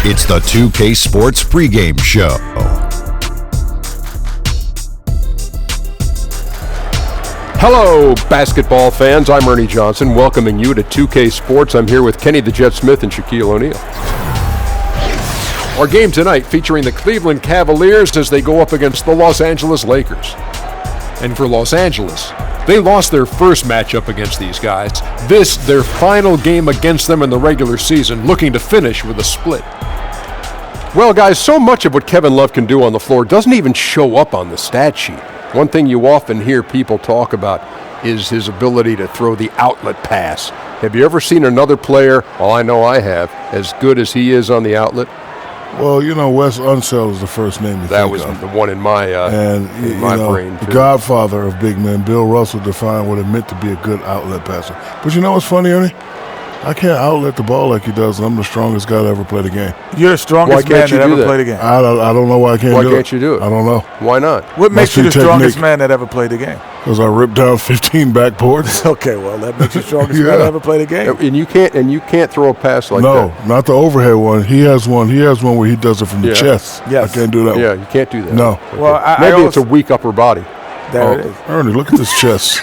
It's the 2K Sports pregame show. Hello, basketball fans. I'm Ernie Johnson, welcoming you to 2K Sports. I'm here with Kenny the Jet Smith and Shaquille O'Neal. Our game tonight featuring the Cleveland Cavaliers as they go up against the Los Angeles Lakers. And for Los Angeles, they lost their first matchup against these guys. This, their final game against them in the regular season, looking to finish with a split. Well, guys, so much of what Kevin Love can do on the floor doesn't even show up on the stat sheet. One thing you often hear people talk about is his ability to throw the outlet pass. Have you ever seen another player, well, I know I have, as good as he is on the outlet? Well, you know, Wes Unseld is the first name you That think was of. the one in my brain, the too. godfather of big men, Bill Russell, defined what it meant to be a good outlet passer. But you know what's funny, Ernie? I can't outlet the ball like he does, and I'm the strongest guy to ever play the game. You're the strongest man that ever played the game. I don't know why I can't do it. Why can't you do it? I don't know. Why not? What makes you the strongest technique. man that ever played the game? Because I ripped down 15 backboards. Okay, well, that makes you the strongest man that ever played the game. And you can't throw a pass like that. No, not the overhead one. He has one where he does it from the chest. Yes. I can't do that Yeah, one. you can't do that. No. Okay. Well, Maybe it's a weak upper body. There it is. Ernie, look at this chest.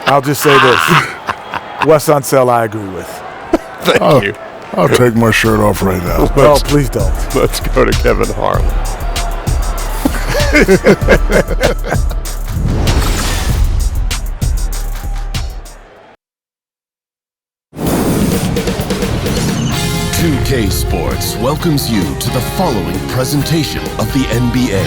I'll just say this. Wes Unseld, I agree with. Thank you. I'll take my shirt off right now. Well, please don't. Let's go to Kevin Harlan. K Sports welcomes you to the following presentation of the NBA.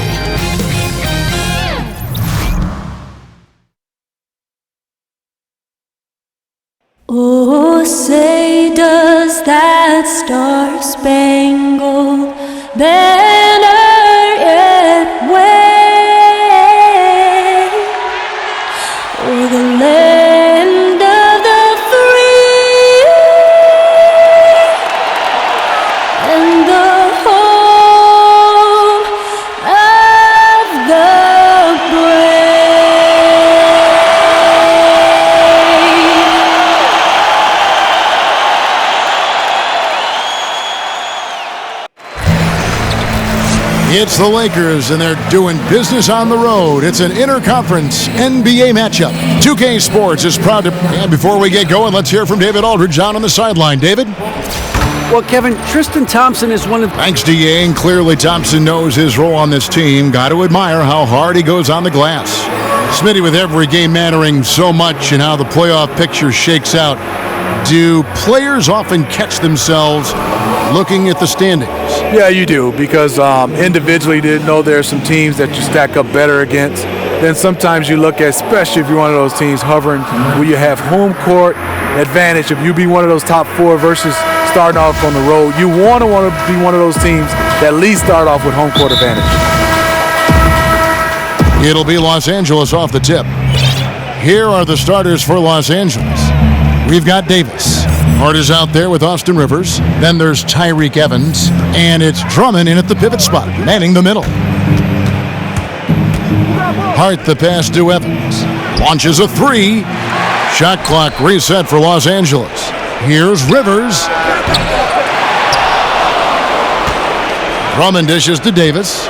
Oh, say does that star-spangled banner yet wave o'er the land of the free and the home of the It's the Lakers, and they're doing business on the road. It's an interconference NBA matchup. 2K Sports is proud to... And before we get going, let's hear from David Aldridge down on the sideline. David? Well, Kevin, Tristan Thompson is one of... Thanks, D.A., and clearly Thompson knows his role on this team. Got to admire how hard he goes on the glass. Smitty, with every game mattering so much and how the playoff picture shakes out, do players often catch themselves looking at the standings? Yeah, you do, because individually you didn't know there are some teams that you stack up better against. Then sometimes you look at, especially if you're one of those teams hovering, where you have home court advantage. If you be one of those top four versus starting off on the road, you want to be one of those teams that at least start off with home court advantage. It'll be Los Angeles off the tip. Here are the starters for Los Angeles. We've got Davis. Hart is out there with Austin Rivers. Then there's Tyreke Evans. And it's Drummond in at the pivot spot, manning the middle. Hart the pass to Evans. Launches a three. Shot clock reset for Los Angeles. Here's Rivers. Drummond dishes to Davis.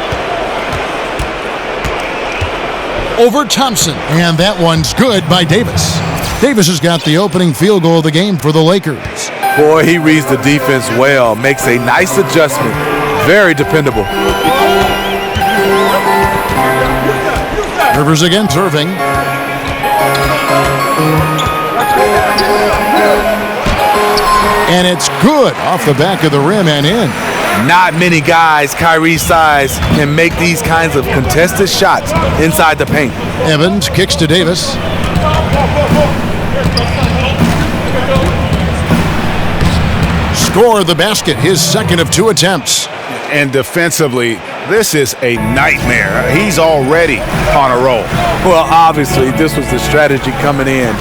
Over Thompson. And that one's good by Davis. Davis has got the opening field goal of the game for the Lakers. Boy, he reads the defense well, makes a nice adjustment. Very dependable. Rivers against Irving. And it's good off the back of the rim and in. Not many guys Kyrie's size can make these kinds of contested shots inside the paint. Evans kicks to Davis. Score the basket, his second of two attempts. And defensively, this is a nightmare. He's already on a roll. Well, obviously, this was the strategy coming in.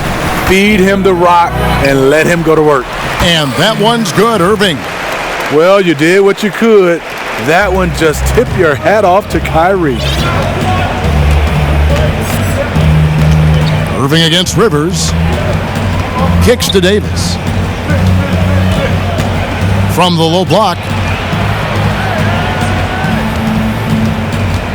Feed him the rock and let him go to work. And that one's good, Irving. Well, you did what you could. That one just tip your hat off to Kyrie. Irving against Rivers. Kicks to Davis. from the low block.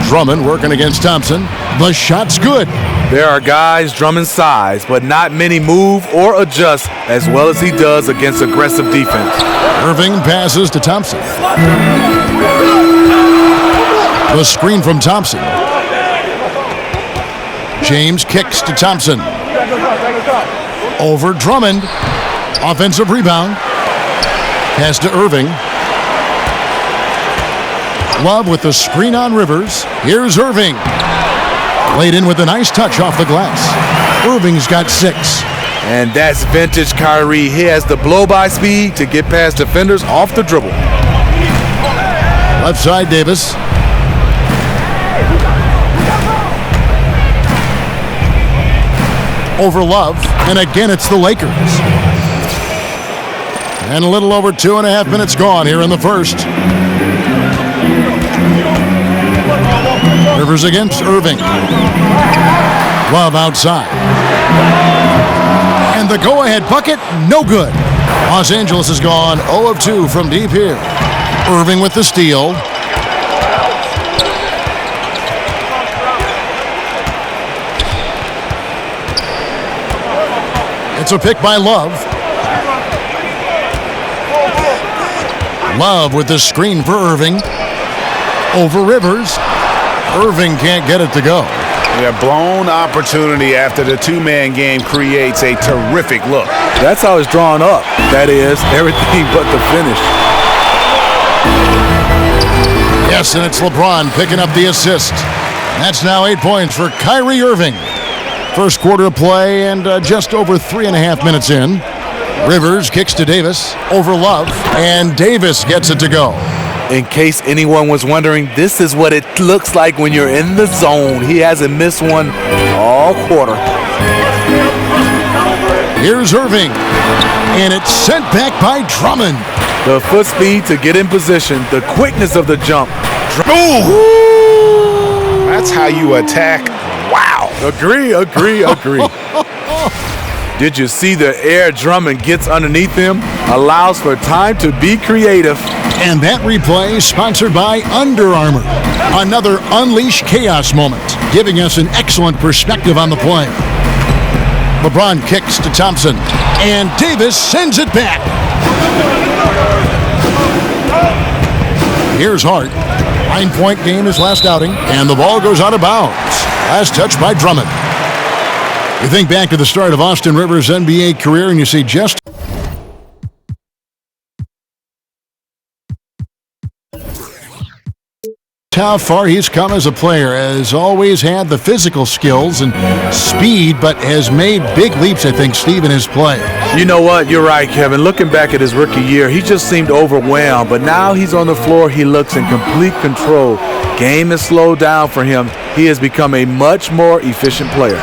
Drummond working against Thompson. The shot's good. There are guys Drummond's size, but not many move or adjust as well as he does against aggressive defense. Irving passes to Thompson. The screen from Thompson. James kicks to Thompson. Over Drummond. Offensive rebound. Pass to Irving. Love with the screen on Rivers. Here's Irving. Laid in with a nice touch off the glass. Irving's got 6. And that's vintage Kyrie. He has the blow-by speed to get past defenders off the dribble. Left side, Davis. Over Love. And again, it's the Lakers. And a little over 2.5 minutes gone here in the first. Rivers against Irving. Love outside. And the go-ahead bucket, no good. Los Angeles has gone 0 of 2 from deep here. Irving with the steal. It's a pick by Love. Love with the screen for Irving. Over Rivers. Irving can't get it to go. Yeah, blown opportunity after the two-man game creates a terrific look. That's how it's drawn up. That is, everything but the finish. Yes, and it's LeBron picking up the assist. That's now 8 points for Kyrie Irving. First quarter of play and just over 3.5 minutes in. Rivers kicks to Davis over Love, and Davis gets it to go. In case anyone was wondering, this is what it looks like when you're in the zone. He hasn't missed one all quarter. Here's Irving, and it's sent back by Drummond. The foot speed to get in position, the quickness of the jump. Ooh! That's how you attack. Wow. Agree. Did you see the air Drummond gets underneath him? Allows for time to be creative. And that replay sponsored by Under Armour. Another Unleash Chaos moment, giving us an excellent perspective on the play. LeBron kicks to Thompson, and Davis sends it back. Here's Hart. 9-point game his last outing, and the ball goes out of bounds. Last touch by Drummond. You think back to the start of Austin Rivers' NBA career, and you see just how far he's come as a player. Has always had the physical skills and speed, but has made big leaps, I think, Steve, in his play. You know what? You're right, Kevin. Looking back at his rookie year, he just seemed overwhelmed, but now he's on the floor. He looks in complete control. Game has slowed down for him. He has become a much more efficient player.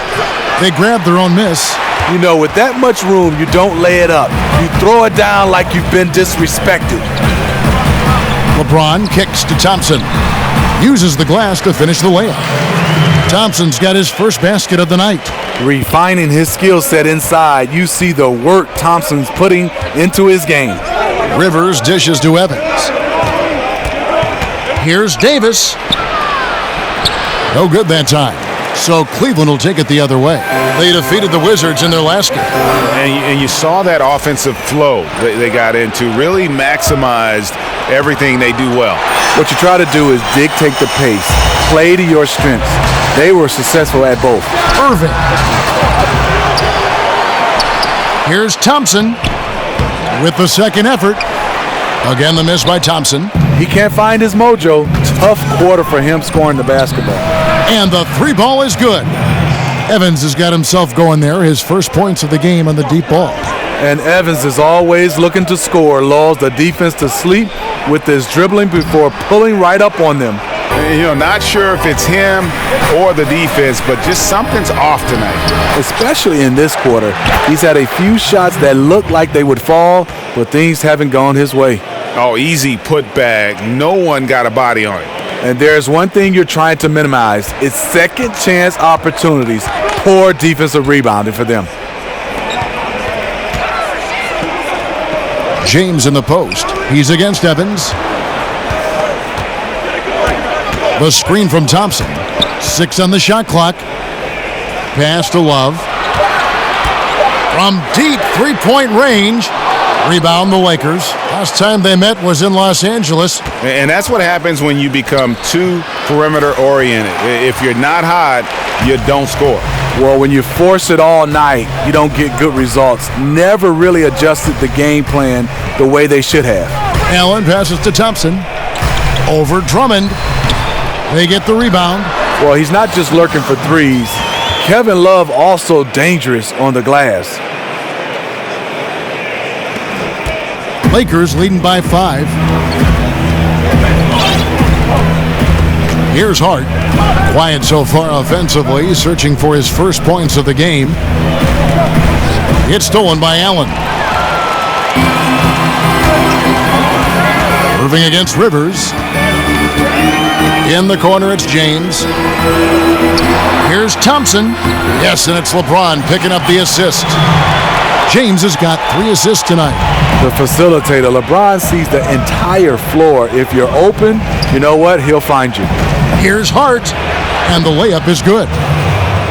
They grabbed their own miss. You know, with that much room, you don't lay it up. You throw it down like you've been disrespected. LeBron kicks to Thompson. Uses the glass to finish the layup. Thompson's got his first basket of the night. Refining his skill set inside, you see the work Thompson's putting into his game. Rivers dishes to Evans. Here's Davis. No good that time. So Cleveland will take it the other way. They defeated the Wizards in their last game. And you saw that offensive flow they got into, really maximized everything they do well. What you try to do is dictate the pace, play to your strengths. They were successful at both. Irving. Here's Thompson with the second effort. Again, the miss by Thompson. He can't find his mojo. Tough quarter for him scoring the basketball. And the three ball is good. Evans has got himself going there, his first points of the game on the deep ball. And Evans is always looking to score, lulls the defense to sleep with his dribbling before pulling right up on them. You know, not sure if it's him or the defense, but just something's off tonight. Especially in this quarter. He's had a few shots that looked like they would fall, but things haven't gone his way. Oh, easy putback. No one got a body on it. And there's one thing you're trying to minimize. It's second chance opportunities. Poor defensive rebounding for them. James in the post. He's against Evans. The screen from Thompson. 6 on the shot clock. Pass to Love. From deep three-point range. Rebound the Lakers. Last time they met was in Los Angeles. And that's what happens when you become too perimeter oriented. If you're not hot, you don't score. Well, when you force it all night, you don't get good results. Never really adjusted the game plan the way they should have. Allen passes to Thompson. Over Drummond. They get the rebound. Well, he's not just lurking for threes. Kevin Love also dangerous on the glass. Lakers leading by 5. Here's Hart. Quiet so far offensively, searching for his first points of the game. It's stolen by Allen. Irving against Rivers. In the corner, it's James. Here's Thompson. Yes, and it's LeBron picking up the assist. James has got 3 assists tonight. The facilitator, LeBron, sees the entire floor. If you're open, you know what? He'll find you. Here's Hart, and the layup is good.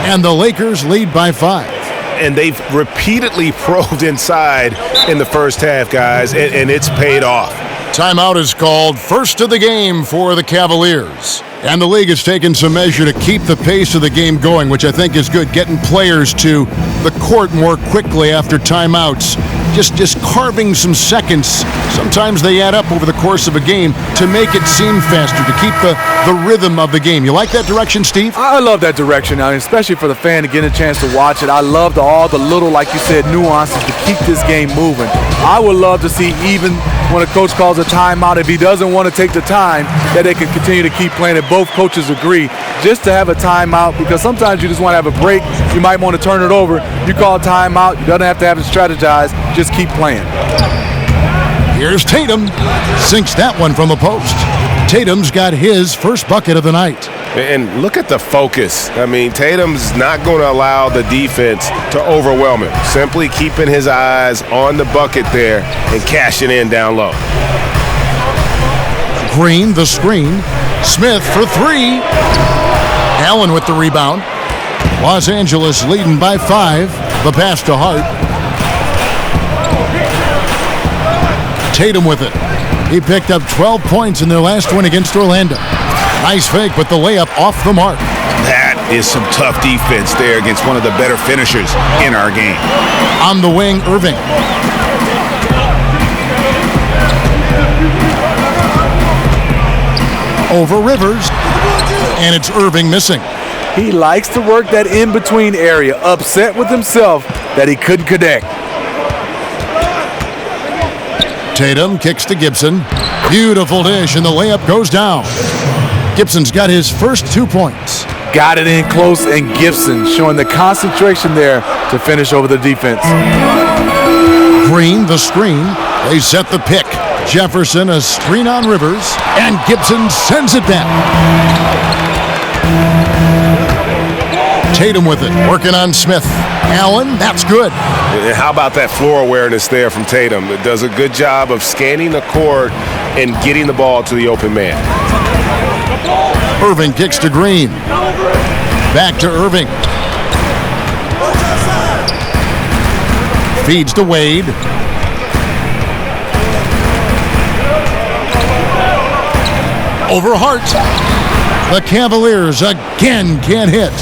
And the Lakers lead by 5. And they've repeatedly probed inside in the first half, guys, and it's paid off. Timeout is called. First of the game for the Cavaliers. And the league has taken some measure to keep the pace of the game going, which I think is good, getting players to the court more quickly after timeouts. Just carving some seconds. Sometimes they add up over the course of a game to make it seem faster, to keep the rhythm of the game. You like that direction, Steve? I love that direction, especially for the fan to get a chance to watch it. I love all the little, like you said, nuances to keep this game moving. I would love to see, even when a coach calls a timeout, if he doesn't want to take the time, that they can continue to keep playing. If both coaches agree, just to have a timeout, because sometimes you just want to have a break. You might want to turn it over. You call a timeout. You don't have to have it strategized. Just keep playing. Here's Tatum. Sinks that one from the post. Tatum's got his first bucket of the night. And look at the focus. I mean, Tatum's not going to allow the defense to overwhelm him. Simply keeping his eyes on the bucket there and cashing in down low. Green, the screen. Smith for 3. Allen with the rebound. Los Angeles leading by 5. The pass to Hart. Tatum with it. He picked up 12 points in their last win against Orlando. Nice fake, but the layup off the mark. That is some tough defense there against one of the better finishers in our game. On the wing, Irving. Over Rivers, and it's Irving missing. He likes to work that in-between area, upset with himself that he couldn't connect. Tatum kicks to Gibson. Beautiful dish, and the layup goes down. Gibson's got his first 2 points. Got it in close, and Gibson showing the concentration there to finish over the defense. Green, the screen. They set the pick. Jefferson, a screen on Rivers, and Gibson sends it down. Tatum with it, working on Smith. Allen, that's good. And how about that floor awareness there from Tatum? It does a good job of scanning the court and getting the ball to the open man. Irving kicks to Green. Back to Irving. Feeds to Wade. Over Hart. The Cavaliers again can't hit.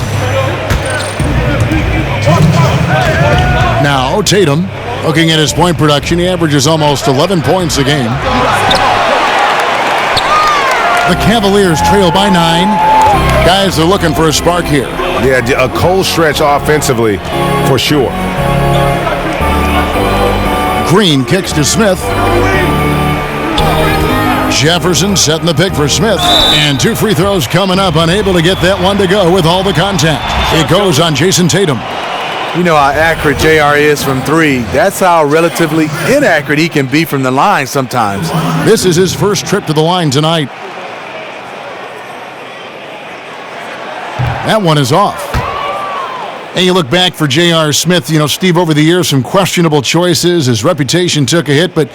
Now Tatum, looking at his point production, he averages almost 11 points a game. The Cavaliers trail by 9. Guys are looking for a spark here. Yeah, a cold stretch offensively for sure. Green kicks to Smith. Jefferson setting the pick for Smith. And 2 free throws coming up, unable to get that one to go with all the contact. It goes on Jason Tatum. You know how accurate JR is from 3. That's how relatively inaccurate he can be from the line sometimes. This is his first trip to the line tonight. That one is off. And you look back for J.R. Smith, Steve, over the years, some questionable choices. His reputation took a hit, but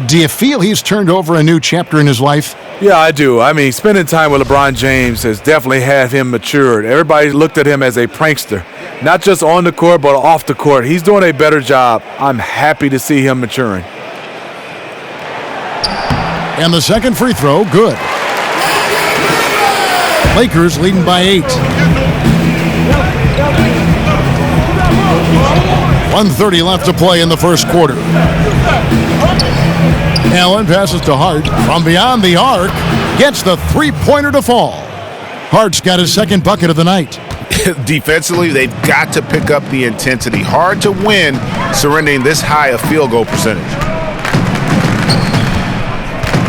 do you feel he's turned over a new chapter in his life? Yeah, I do. I mean, spending time with LeBron James has definitely had him matured. Everybody looked at him as a prankster, not just on the court, but off the court. He's doing a better job. I'm happy to see him maturing. And the second free throw, good. Lakers leading by 8. 1:30 left to play in the first quarter. Allen passes to Hart from beyond the arc, gets the three-pointer to fall. Hart's got his second bucket of the night. Defensively, they've got to pick up the intensity. Hard to win surrendering this high a field goal percentage.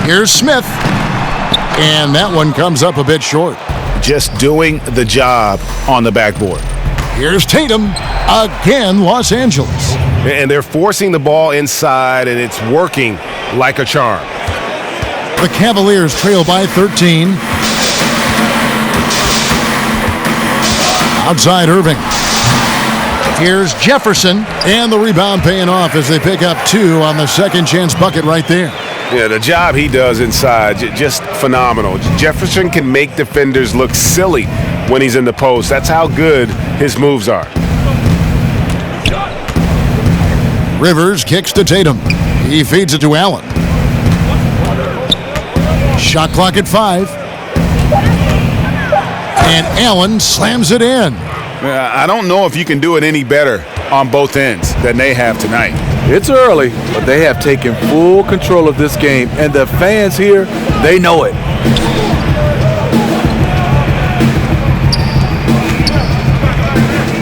Here's Smith, and that one comes up a bit short. Just doing the job on the backboard. Here's Tatum, again, Los Angeles. And they're forcing the ball inside, and it's working like a charm. The Cavaliers trail by 13. Outside Irving. Here's Jefferson, and the rebound paying off as they pick up 2 on the second chance bucket right there. Yeah, the job he does inside, just phenomenal. Jefferson can make defenders look silly when he's in the post. That's how good his moves are. Rivers kicks to Tatum. He feeds it to Allen. Shot clock at 5. And Allen slams it in. I don't know if you can do it any better on both ends than they have tonight. It's early, but they have taken full control of this game, and the fans here, they know it.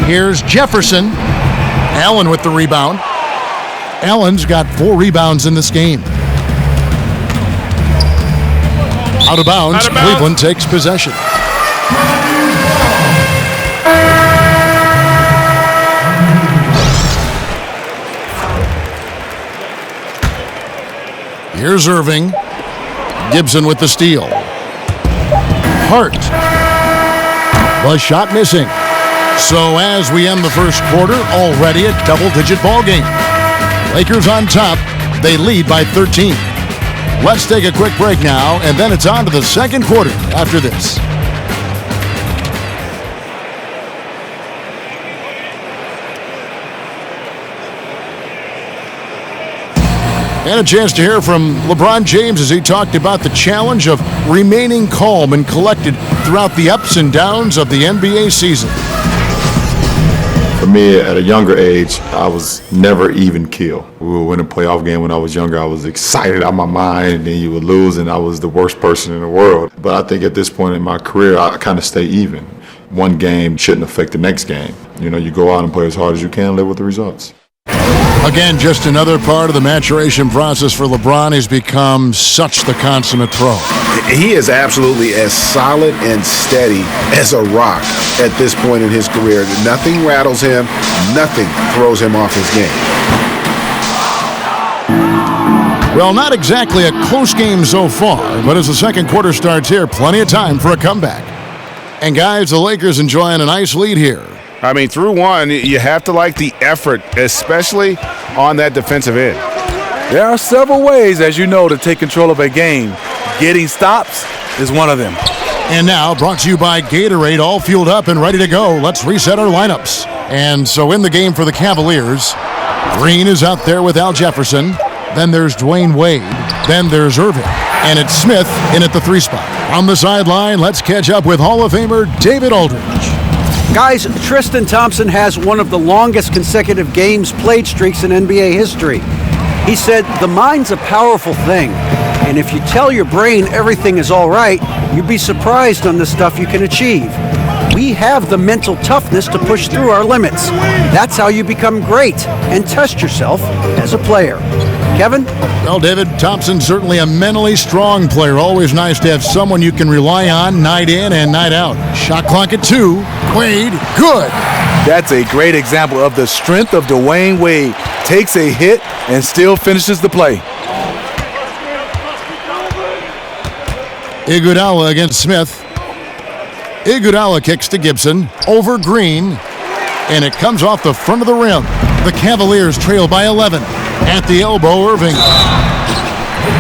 Here's Jefferson. Allen with the rebound. Allen's got 4 rebounds in this game. Out of bounds. Cleveland takes possession. Here's Irving. Gibson with the steal. Hart. The shot missing. So as we end the first quarter, already a double-digit ball game. Lakers on top. They lead by 13. Let's take a quick break now, and then it's on to the second quarter after this. And a chance to hear from LeBron James as he talked about the challenge of remaining calm and collected throughout the ups and downs of the NBA season. For me, at a younger age, I was never even keel. We would win a playoff game when I was younger. I was excited out of my mind, and then you would lose, and I was the worst person in the world. But I think at this point in my career, I kind of stay even. One game shouldn't affect the next game. You go out and play as hard as you can, live with the results. Again, just another part of the maturation process for LeBron. He's become such the consummate pro. He is absolutely as solid and steady as a rock at this point in his career. Nothing rattles him. Nothing throws him off his game. Well, not exactly a close game so far, but as the second quarter starts here, plenty of time for a comeback. And guys, the Lakers enjoying a nice lead here. I mean, through one, you have to like the effort, especially on that defensive end. There are several ways, as you know, to take control of a game. Getting stops is one of them. And now, brought to you by Gatorade, all fueled up and ready to go. Let's reset our lineups. And so in the game for the Cavaliers, Green is out there with Al Jefferson. Then there's Dwayne Wade. Then there's Irving. And it's Smith in at the 3 spot. On the sideline, let's catch up with Hall of Famer David Aldridge. Guys, Tristan Thompson has one of the longest consecutive games played streaks in NBA history. He said, "The mind's a powerful thing, and if you tell your brain everything is all right, you'd be surprised on the stuff you can achieve. We have the mental toughness to push through our limits. That's how you become great and test yourself as a player." Kevin? Well, David, Thompson's certainly a mentally strong player. Always nice to have someone you can rely on night in and night out. Shot clock at 2. Wade, good. That's a great example of the strength of Dwayne Wade. Takes a hit and still finishes the play. Iguodala against Smith. Iguodala kicks to Gibson. Over Green. and it comes off the front of the rim. The Cavaliers trail by 11. At the elbow, Irving.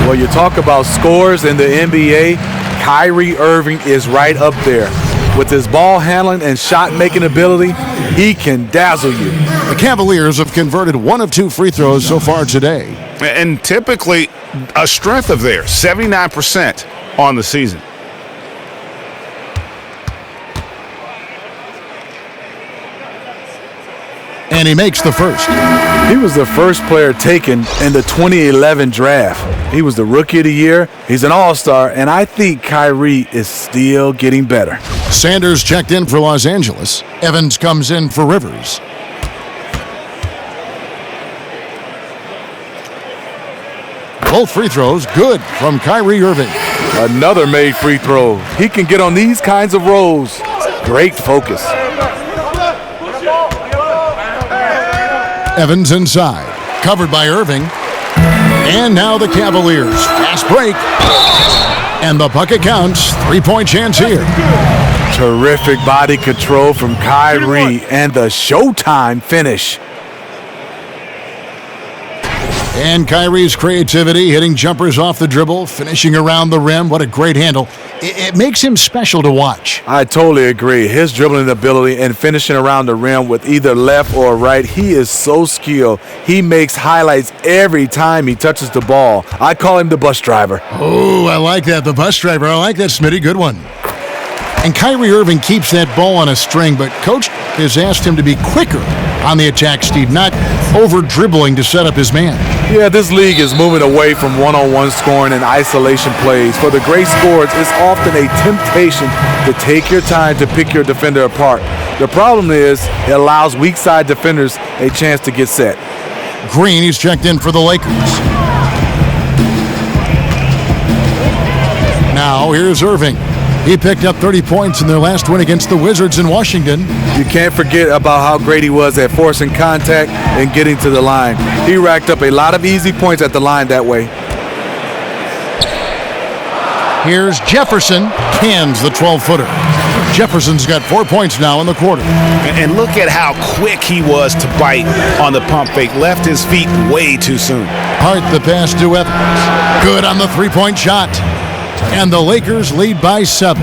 Well, you talk about scores in the NBA, Kyrie Irving is right up there. With his ball handling and shot-making ability, he can dazzle you. The Cavaliers have converted 1 of 2 free throws so far today. And typically a strength of theirs, 79% on the season. And he makes the first. He was the first player taken in the 2011 draft. He was the Rookie of the Year. He's an all-star, and I think Kyrie is still getting better. Sanders checked in for Los Angeles. Evans comes in for Rivers. Both free throws good from Kyrie Irving. Another made free throw. He can get on these kinds of rolls. Great focus. Evans inside, covered by Irving. And now the Cavaliers. Fast break. And the bucket counts. 3-point chance here. Terrific body control from Kyrie and the showtime finish. And Kyrie's creativity, hitting jumpers off the dribble, finishing around the rim. What a great handle. It makes him special to watch. I totally agree. His dribbling ability and finishing around the rim with either left or right, he is so skilled. He makes highlights every time he touches the ball. I call him the bus driver. Oh, I like that. The bus driver. I like that, Smitty. Good one. And Kyrie Irving keeps that ball on a string, but Coach has asked him to be quicker on the attack, Steve, not over-dribbling to set up his man. Yeah, this league is moving away from one-on-one scoring and isolation plays. For the great scorers, it's often a temptation to take your time to pick your defender apart. The problem is it allows weak side defenders a chance to get set. Green, he's checked in for the Lakers. Now here's Irving. He picked up 30 points in their last win against the Wizards in Washington. You can't forget about how great he was at forcing contact and getting to the line. He racked up a lot of easy points at the line that way. Here's Jefferson, cans the 12-footer. Jefferson's got 4 points now in the quarter. And look at how quick he was to bite on the pump fake. Left his feet way too soon. Hart the pass to Evans. Good on the three-point shot. And the Lakers lead by 7.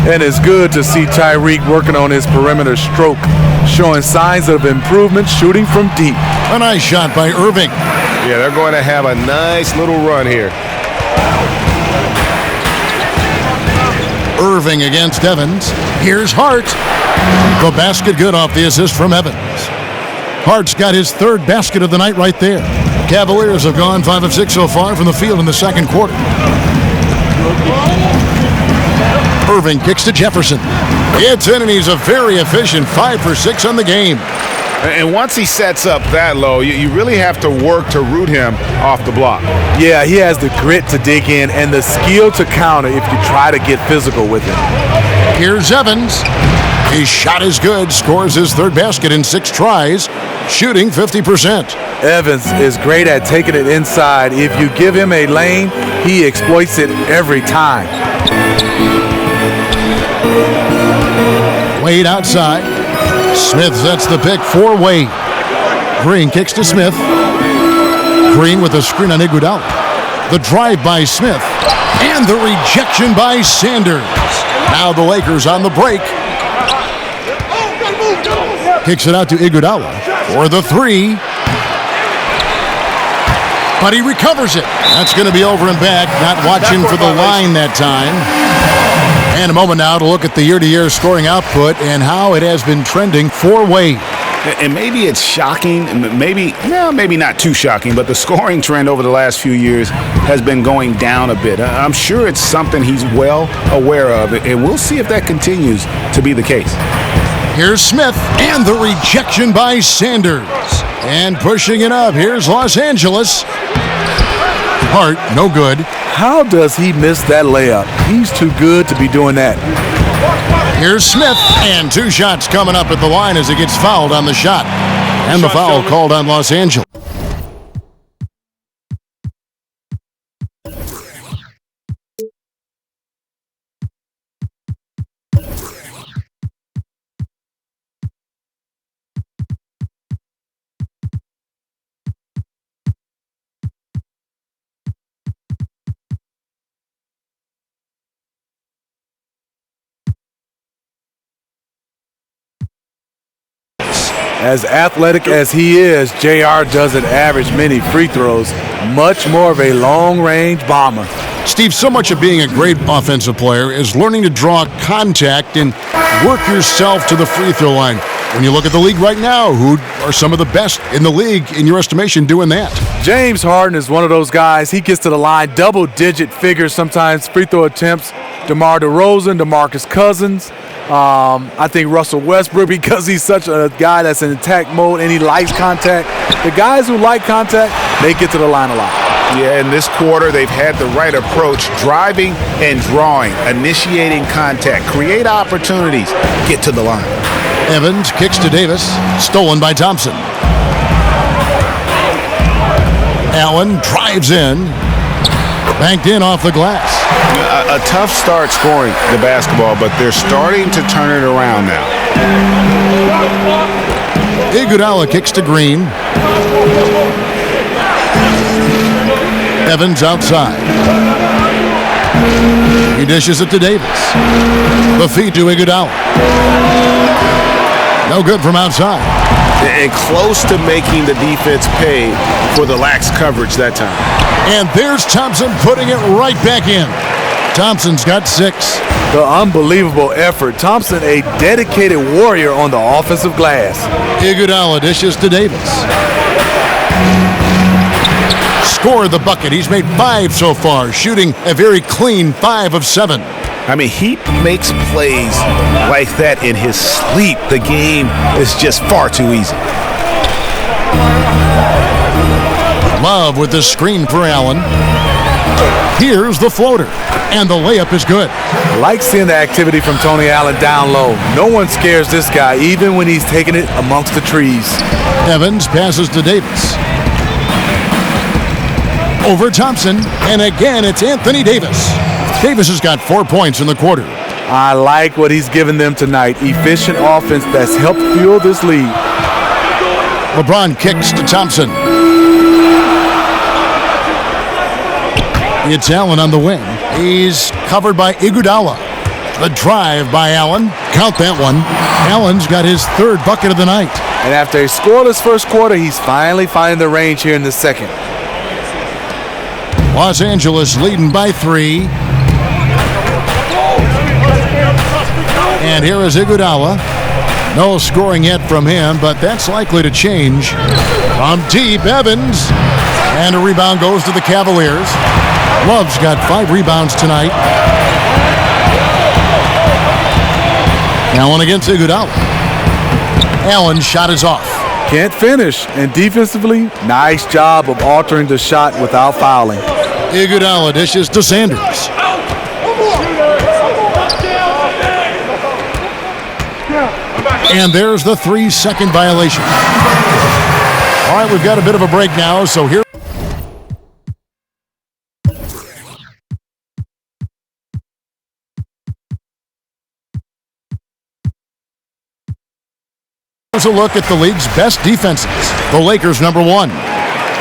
And it's good to see Tyreek working on his perimeter stroke, showing signs of improvement shooting from deep. A nice shot by Irving. Yeah, they're going to have a nice little run here. Irving against Evans. Here's Hart. The basket good off the assist from Evans. Hart's got his 3rd basket of the night right there. Cavaliers have gone 5 of 6 so far from the field in the second quarter. Irving kicks to Jefferson. It's in, and he's a very efficient 5 for 6 on the game. And once he sets up that low, you really have to work to root him off the block. Yeah, he has the grit to dig in and the skill to counter if you try to get physical with him. Here's Evans. His shot is good, scores his 3rd basket in 6 tries, shooting 50%. Evans is great at taking it inside. If you give him a lane, he exploits it every time. Wade outside. Smith sets the pick for Wade. Green kicks to Smith. Green with a screen on Iguodala. The drive by Smith. And the rejection by Sanders. Now the Lakers on the break. Kicks it out to Iguodala for the 3. But he recovers it. That's going to be over and back. Not watching for the line that time. And a moment now to look at the year-to-year scoring output and how it has been trending for Wade. And maybe it's shocking, maybe not too shocking, but the scoring trend over the last few years has been going down a bit. I'm sure it's something he's well aware of, and we'll see if that continues to be the case. Here's Smith, and the rejection by Sanders. And pushing it up, here's Los Angeles. Hart, no good. How does he miss that layup? He's too good to be doing that. Here's Smith, and 2 shots coming up at the line as he gets fouled on the shot. And the foul called on Los Angeles. As athletic as he is, JR doesn't average many free throws, much more of a long-range bomber. Steve, so much of being a great offensive player is learning to draw contact and work yourself to the free throw line. When you look at the league right now, who are some of the best in the league, in your estimation, doing that? James Harden is one of those guys. He gets to the line, double-digit figures sometimes, free throw attempts. DeMar DeRozan, DeMarcus Cousins. I think Russell Westbrook, because he's such a guy that's in attack mode and he likes contact. The guys who like contact, they get to the line a lot. Yeah, in this quarter, they've had the right approach, driving and drawing, initiating contact, create opportunities, get to the line. Evans kicks to Davis, stolen by Thompson. Allen drives in, banked in off the glass. A tough start scoring the basketball, but they're starting to turn it around now. Iguodala kicks to Green. Evans outside. He dishes it to Davis. The feed to Iguodala. No good from outside. And close to making the defense pay for the lax coverage that time. And there's Thompson putting it right back in. Thompson's got 6. The unbelievable effort. Thompson, a dedicated warrior on the offensive glass. Iguodala dishes to Davis. Scored the bucket. He's made 5 so far, shooting a very clean 5 of 7. I mean, he makes plays like that in his sleep. The game is just far too easy. Love with the screen for Allen. Here's the floater, and the layup is good. I like seeing the activity from Tony Allen down low. No one scares this guy, even when he's taking it amongst the trees. Evans passes to Davis. Over Thompson, and again it's Anthony Davis. Davis has got 4 points in the quarter. I like what he's given them tonight. Efficient offense that's helped fuel this lead. LeBron kicks to Thompson. It's Allen on the wing. He's covered by Iguodala. The drive by Allen. Count that one. Allen's got his 3rd bucket of the night. And after a scoreless first quarter, he's finally finding the range here in the second. Los Angeles leading by 3. And here is Iguodala. No scoring yet from him, but that's likely to change. From deep, Evans. And a rebound goes to the Cavaliers. Love's got 5 rebounds tonight. Allen against Iguodala. Allen's shot is off. Can't finish. And defensively, nice job of altering the shot without fouling. Iguodala dishes to Sanders. And there's the 3-second violation. All right, we've got a bit of a break now, so here. Here's a look at the league's best defenses. The Lakers, number 1.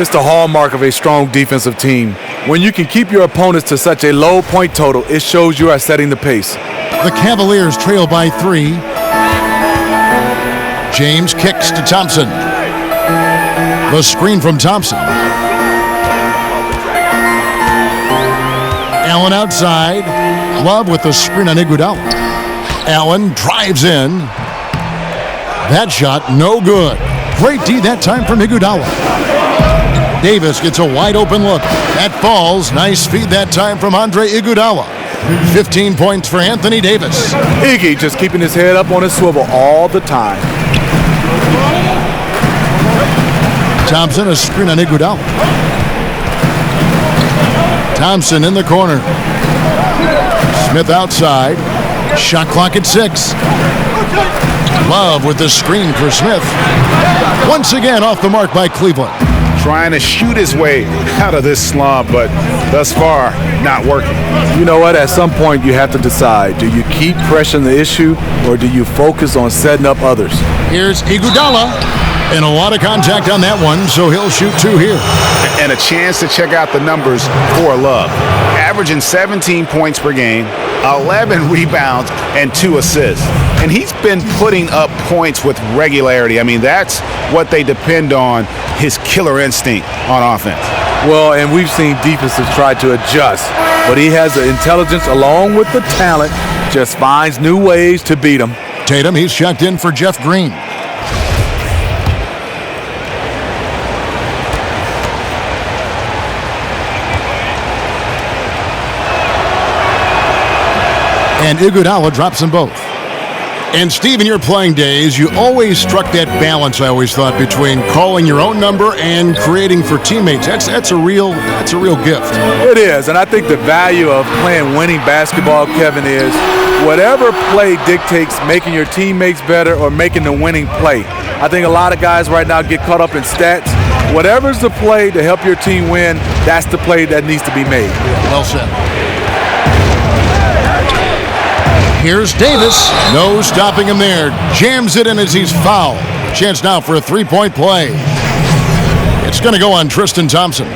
It's the hallmark of a strong defensive team. When you can keep your opponents to such a low point total, it shows you are setting the pace. The Cavaliers trail by 3. James kicks to Thompson. The screen from Thompson. Allen outside. Love with the screen on Iguodala. Allen drives in. That shot, no good. Great D that time from Iguodala. Davis gets a wide open look. That falls. Nice feed that time from Andre Iguodala. 15 points for Anthony Davis. Iggy just keeping his head up on his swivel all the time. Thompson, a screen on Iguodala. Thompson in the corner. Smith outside. Shot clock at 6. Love with the screen for Smith. Once again off the mark by Cleveland. Trying to shoot his way out of this slump, but thus far, not working. You know what? At some point, you have to decide. Do you keep pressing the issue, or do you focus on setting up others? Here's Iguodala. And a lot of contact on that one, so he'll shoot 2 here. And a chance to check out the numbers for Love. averaging 17 points per game, 11 rebounds, and 2 assists. And he's been putting up points with regularity. I mean, that's what they depend on, his killer instinct on offense. Well, and we've seen defenses try to adjust, but he has the intelligence along with the talent, just finds new ways to beat them. Tatum, he's checked in for Jeff Green. And Iguodala drops them both. And Steve, in your playing days, you always struck that balance, I always thought, between calling your own number and creating for teammates. That's a real gift. It is, and I think the value of playing winning basketball, Kevin, is whatever play dictates making your teammates better or making the winning play. I think a lot of guys right now get caught up in stats. Whatever's the play to help your team win, that's the play that needs to be made. Well said. Here's Davis. No stopping him there. Jams it in as he's fouled. Chance now for a three-point play. It's going to go on Tristan Thompson.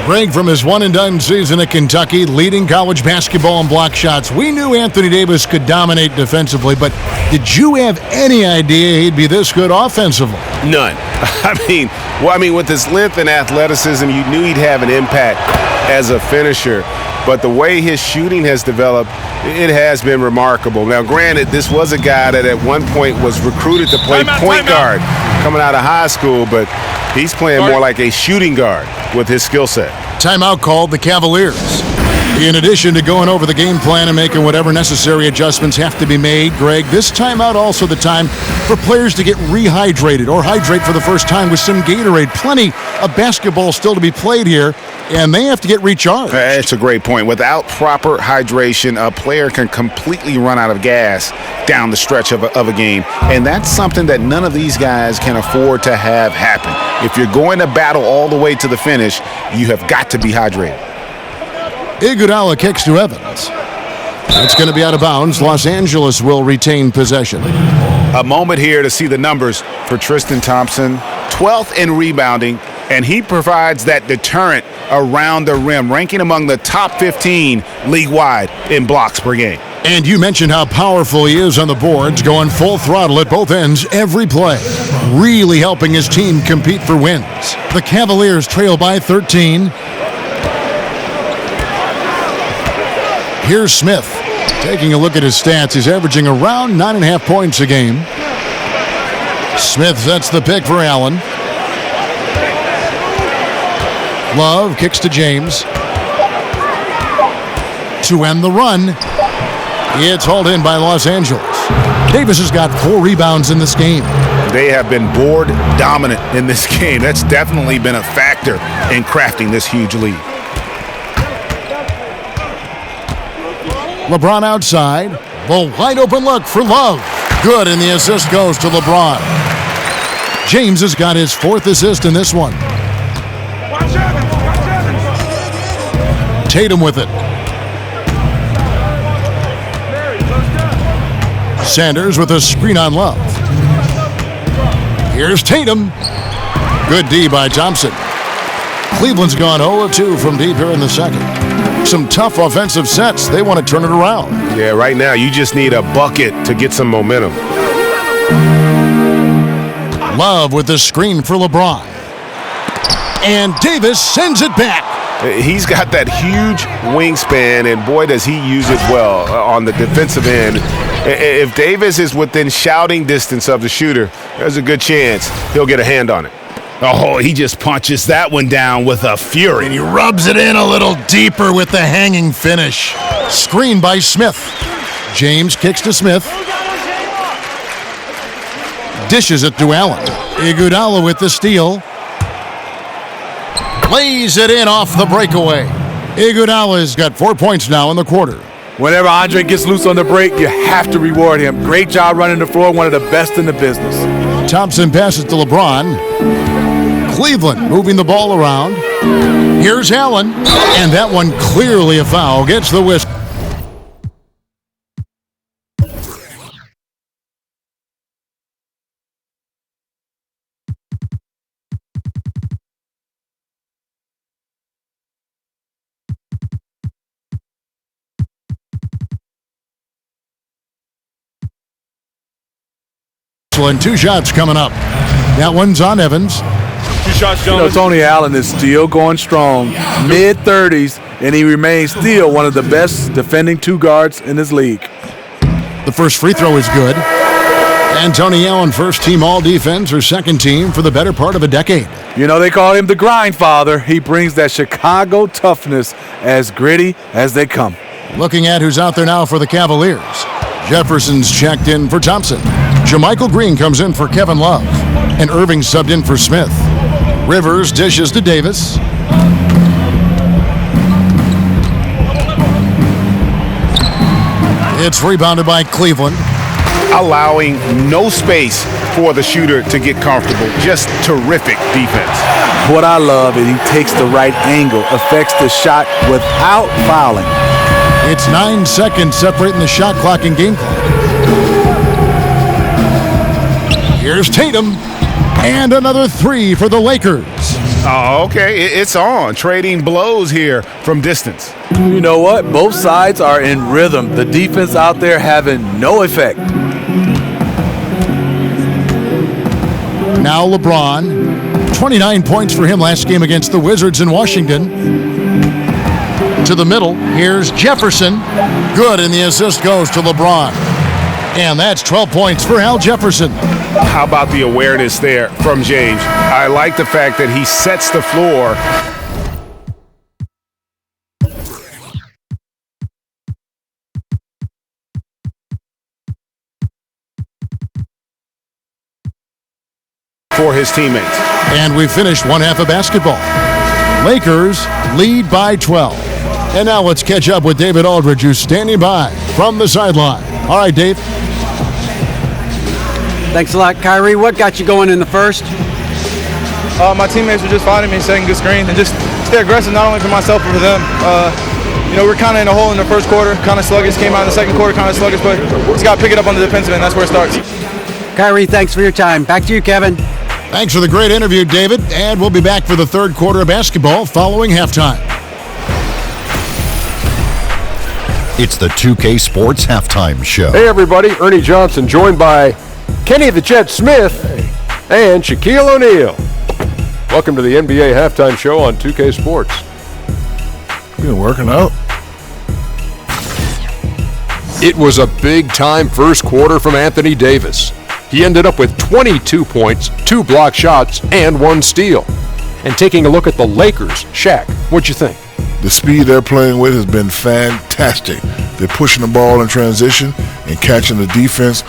Break from his one-and-done season at Kentucky, leading college basketball in block shots. We knew Anthony Davis could dominate defensively, but did you have any idea he'd be this good offensively? None. I mean, with his length and athleticism, you knew he'd have an impact as a finisher. But the way his shooting has developed, it has been remarkable. Now, granted, this was a guy that at one point was recruited to play point guard coming out of high school, but he's playing more like a shooting guard with his skill set. Timeout called the Cavaliers. In addition to going over the game plan and making whatever necessary adjustments have to be made, Greg, this timeout also the time for players to get rehydrated or hydrate for the first time with some Gatorade. Plenty of basketball still to be played here, and they have to get recharged. That's a great point. Without proper hydration, a player can completely run out of gas down the stretch of a game, and that's something that none of these guys can afford to have happen. If you're going to battle all the way to the finish, you have got to be hydrated. Iguodala kicks to Evans. It's going to be out of bounds. Los Angeles will retain possession. A moment here to see the numbers for Tristan Thompson. 12th in rebounding, and he provides that deterrent around the rim, ranking among the top 15 league-wide in blocks per game. And you mentioned how powerful he is on the boards, going full throttle at both ends every play, really helping his team compete for wins. The Cavaliers trail by 13. Here's Smith. Taking a look at his stats, he's averaging around 9.5 points a game. Smith sets the pick for Allen. Love kicks to James. To end the run, it's hauled in by Los Angeles. Davis has got 4 rebounds in this game. They have been board dominant in this game. That's definitely been a factor in crafting this huge lead. LeBron outside. The wide open look for Love. Good, and the assist goes to LeBron. James has got his 4th assist in this one. Tatum with it. Sanders with a screen on Love. Here's Tatum. Good D by Thompson. Cleveland's gone 0 of 2 from deep here in the second. Some tough offensive sets. They want to turn it around. Yeah, right now you just need a bucket to get some momentum. Love with the screen for LeBron. And Davis sends it back. He's got that huge wingspan, and boy, does he use it well on the defensive end. If Davis is within shouting distance of the shooter, there's a good chance he'll get a hand on it. Oh, he just punches that one down with a fury. And he rubs it in a little deeper with the hanging finish. Screen by Smith. James kicks to Smith. Dishes it to Allen. Iguodala with the steal. Lays it in off the breakaway. Iguodala's got 4 points now in the quarter. Whenever Andre gets loose on the break, you have to reward him. Great job running the floor, one of the best in the business. Thompson passes to LeBron. Cleveland moving the ball around. Here's Allen, and that one clearly a foul. Gets the whistle. Mitchell, and 2 shots coming up. That one's on Evans. 2 shots, gentlemen. Tony Allen is still going strong, mid-30s, and he remains still one of the best defending 2 guards in this league. The first free throw is good. And Tony Allen, first team all-defense or second team for the better part of a decade. You know, they call him the grind father. He brings that Chicago toughness as gritty as they come. Looking at who's out there now for the Cavaliers. Jefferson's checked in for Thompson. JaMychal Green comes in for Kevin Love. And Irving subbed in for Smith. Rivers dishes to Davis. It's rebounded by Cleveland. Allowing no space for the shooter to get comfortable. Just terrific defense. What I love is he takes the right angle, affects the shot without fouling. It's 9 seconds separating the shot clock and game clock. Here's Tatum. And another 3 for the Lakers. Oh, okay. It's on. Trading blows here from distance. You know what? Both sides are in rhythm. The defense out there having no effect. Now LeBron. 29 points for him last game against the Wizards in Washington. To the middle. Here's Jefferson. Good, and the assist goes to LeBron. And that's 12 points for Al Jefferson. How about the awareness there from James? I like the fact that he sets the floor. For his teammates. And we finished one half of basketball. Lakers lead by 12. And now let's catch up with David Aldridge, who's standing by from the sideline. All right, Dave. Thanks a lot, Kyrie. What got you going in the first? My teammates were just finding me, setting good screens, and just stay aggressive, not only for myself, but for them. We're kind of in a hole in the first quarter, kind of sluggish, came out in the second quarter, kind of sluggish, but just got to pick it up on the defensive end. That's where it starts. Kyrie, thanks for your time. Back to you, Kevin. Thanks for the great interview, David. And we'll be back for the third quarter of basketball following halftime. It's the 2K Sports Halftime Show. Hey, everybody. Ernie Johnson joined by Kenny the Jet Smith and Shaquille O'Neal. Welcome to the NBA Halftime Show on 2K Sports. Been working out. It was a big-time first quarter from Anthony Davis. He ended up with 22 points, 2 block shots, and 1 steal. And taking a look at the Lakers, Shaq, what'd you think? The speed they're playing with has been fantastic. They're pushing the ball in transition and catching the defense.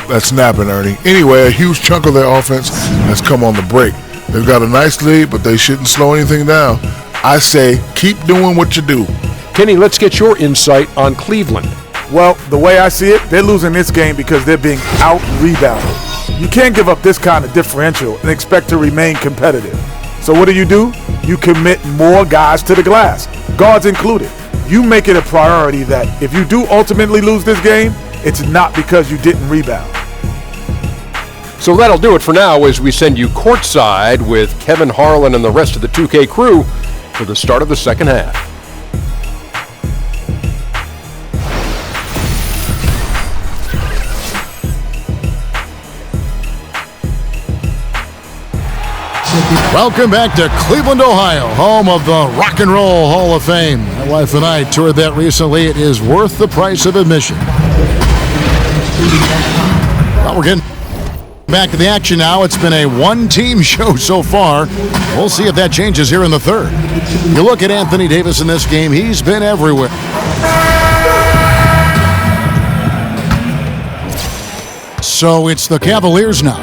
That's snapping, Ernie. Anyway, a huge chunk of their offense has come on the break. They've got a nice lead, but they shouldn't slow anything down. I say keep doing what you do. Kenny, let's get your insight on Cleveland. Well, the way I see it, they're losing this game because they're being out-rebounded. You can't give up this kind of differential and expect to remain competitive. So what do? You commit more guys to the glass, guards included. You make it a priority that if you do ultimately lose this game, it's not because you didn't rebound. So that'll do it for now as we send you courtside with Kevin Harlan and the rest of the 2K crew for the start of the second half. Welcome back to Cleveland, Ohio, home of the Rock and Roll Hall of Fame. My wife and I toured that recently. It is worth the price of admission. Well, we're getting back to the action now. It's been a one-team show so far. We'll see if that changes here in the third. You look at Anthony Davis in this game, he's been everywhere. So it's the Cavaliers now.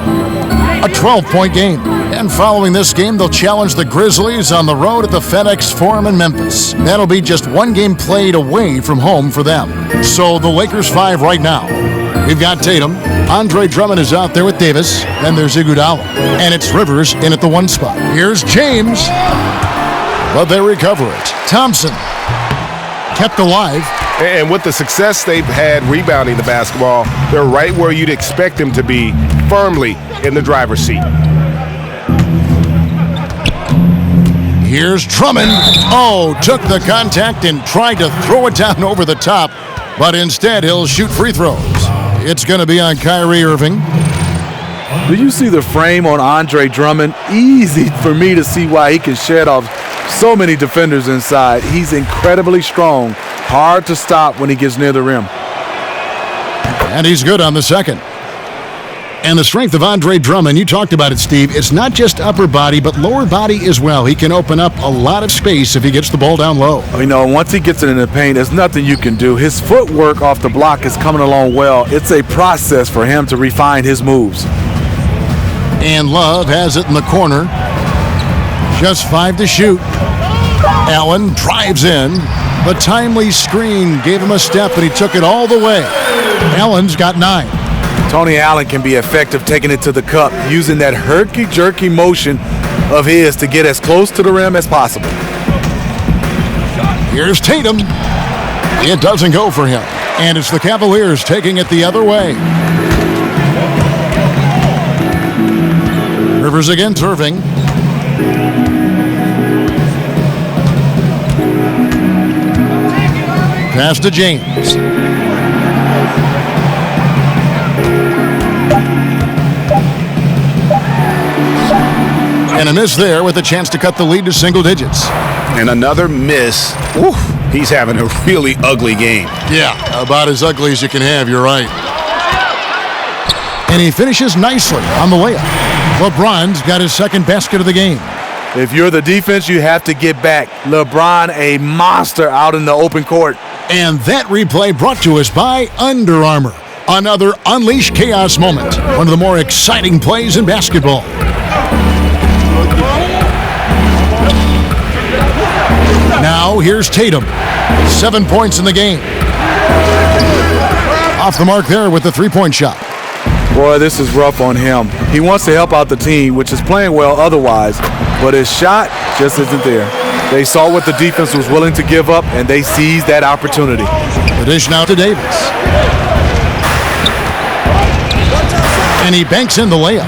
A 12-point game. And following this game, they'll challenge the Grizzlies on the road at the FedEx Forum in Memphis. That'll be just one game played away from home for them. So the Lakers 5 right now. We've got Tatum. Andre Drummond is out there with Davis. Then there's Iguodala. And it's Rivers in at the 1 spot. Here's James. But they recover it. Thompson. Kept alive. And with the success they've had rebounding the basketball, they're right where you'd expect them to be, firmly in the driver's seat. Here's Drummond. Oh, took the contact and tried to throw it down over the top, but instead he'll shoot free throws. It's going to be on Kyrie Irving. Do you see the frame on Andre Drummond? Easy for me to see why he can shed off so many defenders inside. He's incredibly strong, hard to stop when he gets near the rim. And he's good on the second. And the strength of Andre Drummond, you talked about it, Steve. It's not just upper body, but lower body as well. He can open up a lot of space if he gets the ball down low. You know, once he gets it in the paint, there's nothing you can do. His footwork off the block is coming along well. It's a process for him to refine his moves. And Love has it in the corner. Just 5 to shoot. Allen drives in. The timely screen gave him a step, and he took it all the way. Allen's got 9. Tony Allen can be effective taking it to the cup, using that herky-jerky motion of his to get as close to the rim as possible. Here's Tatum. It doesn't go for him. And it's the Cavaliers taking it the other way. Rivers against Irving. Pass to James. And a miss there with a chance to cut the lead to single digits. And another miss. Oof, he's having a really ugly game. Yeah, about as ugly as you can have, you're right. And he finishes nicely on the layup. LeBron's got his second basket of the game. If you're the defense, you have to get back. LeBron, a monster out in the open court. And that replay brought to us by Under Armour. Another Unleash Chaos moment. One of the more exciting plays in basketball. Now here's Tatum. 7 points in the game. Off the mark there with the three-point shot. Boy, this is rough on him. He wants to help out the team, which is playing well otherwise, but his shot just isn't there. They saw what the defense was willing to give up, and they seized that opportunity. The dish now to Davis. And he banks in the layup.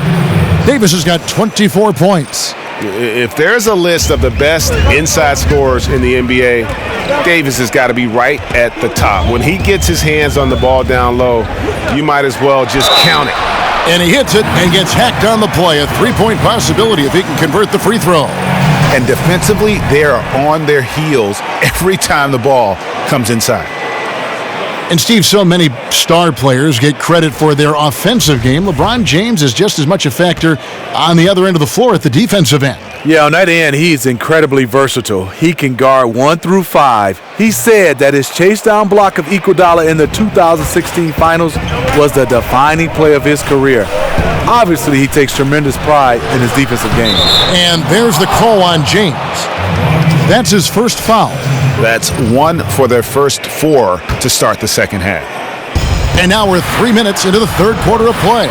Davis has got 24 points. If there's a list of the best inside scorers in the NBA, Davis has got to be right at the top. When he gets his hands on the ball down low, you might as well just count it. And he hits it and gets hacked on the play. A three-point possibility if he can convert the free throw. And defensively, they are on their heels every time the ball comes inside. And Steve, so many star players get credit for their offensive game. LeBron James is just as much a factor on the other end of the floor at the defensive end. Yeah, on that end, he's incredibly versatile. He can guard 1 through 5. He said that his chase down block of Iguodala in the 2016 finals was the defining play of his career. Obviously, he takes tremendous pride in his defensive game. And there's the call on James. That's his first foul. That's 1 for their first 4 to start the second half. And now we're 3 minutes into the third quarter of play.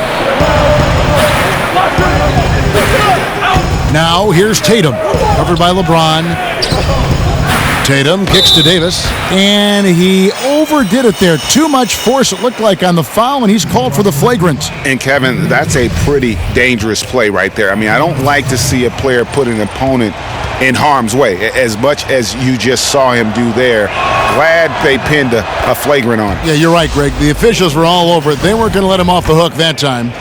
Now here's Tatum, covered by LeBron. Tatum kicks to Davis, and he overdid it there. Too much force, it looked like, on the foul, and he's called for the flagrant. And, Kevin, that's a pretty dangerous play right there. I mean, I don't like to see a player put an opponent in harm's way, as much as you just saw him do there. Glad they pinned a flagrant on him. Yeah, you're right, Greg. The officials were all over it. They weren't going to let him off the hook that time.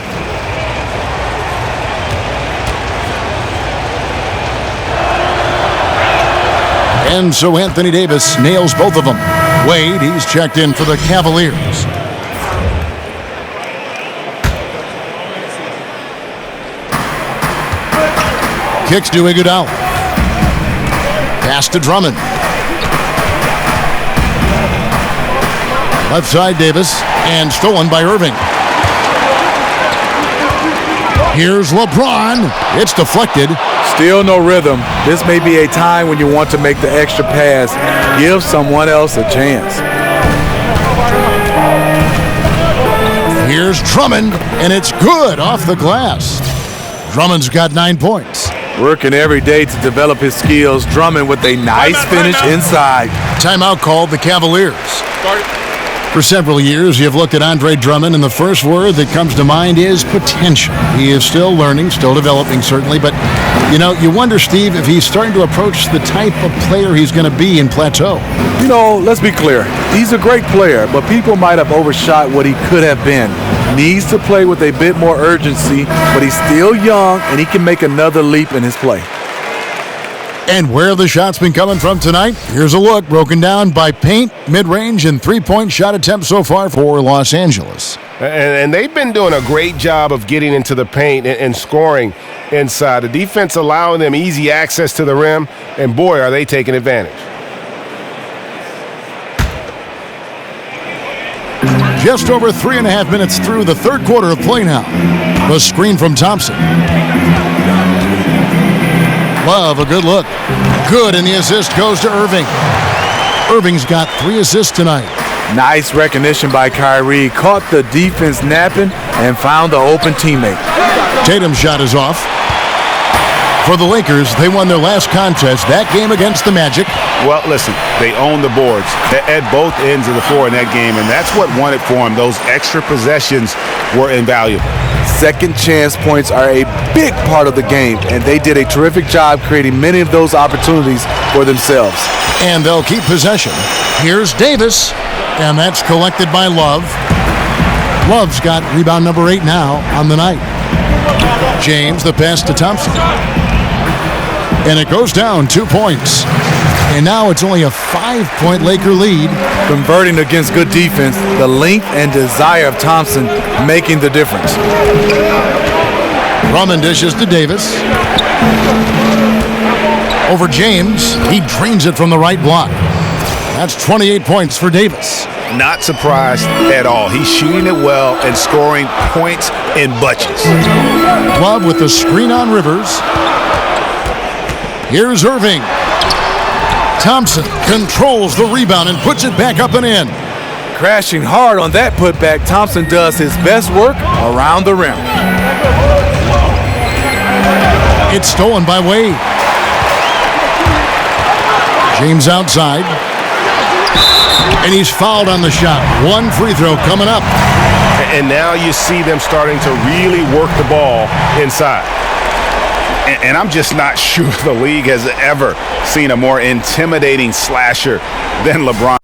And so Anthony Davis nails both of them. Wade, he's checked in for the Cavaliers. Kicks to Iguodala. Pass to Drummond. Left side Davis, and stolen by Irving. Here's LeBron. It's deflected. Still no rhythm. This may be a time when you want to make the extra pass. Give someone else a chance. Here's Drummond, and it's good off the glass. Drummond's got 9 points. Working every day to develop his skills. Drummond with a nice finish inside. Timeout called the Cavaliers. For several years, you've looked at Andre Drummond, and the first word that comes to mind is potential. He is still learning, still developing, certainly, but, you wonder, Steve, if he's starting to approach the type of player he's going to be in Plateau. Let's be clear. He's a great player, but people might have overshot what he could have been. Needs to play with a bit more urgency, but he's still young, and he can make another leap in his play. And where have the shots been coming from tonight? Here's a look broken down by paint, mid-range, and three-point shot attempts so far for Los Angeles. And they've been doing a great job of getting into the paint and scoring inside. The defense allowing them easy access to the rim, and boy, are they taking advantage. Just over 3.5 minutes through the third quarter of play now. The screen from Thompson. Love, a good look. Good, and the assist goes to Irving. Irving's got 3 assists tonight. Nice recognition by Kyrie. Caught the defense napping and found the open teammate. Tatum's shot is off. For the Lakers, they won their last contest, that game against the Magic. Well, listen, they own the boards at both ends of the floor in that game, and that's what won it for them. Those extra possessions were invaluable. Second chance points are a big part of the game, and they did a terrific job creating many of those opportunities for themselves. And they'll keep possession. Here's Davis, and that's collected by Love. Love's got rebound number 8 now on the night. James, the pass to Thompson. And it goes down 2 points. And now it's only a 5-point Laker lead. Converting against good defense, the length and desire of Thompson making the difference. Drummond dishes to Davis. Over James. He drains it from the right block. That's 28 points for Davis. Not surprised at all. He's shooting it well and scoring points in bunches. Love with the screen on Rivers. Here's Irving. Thompson controls the rebound and puts it back up and in. Crashing hard on that putback, Thompson does his best work around the rim. It's stolen by Wade. James outside. And he's fouled on the shot. 1 free throw coming up. And now you see them starting to really work the ball inside. And I'm just not sure the league has ever seen a more intimidating slasher than LeBron.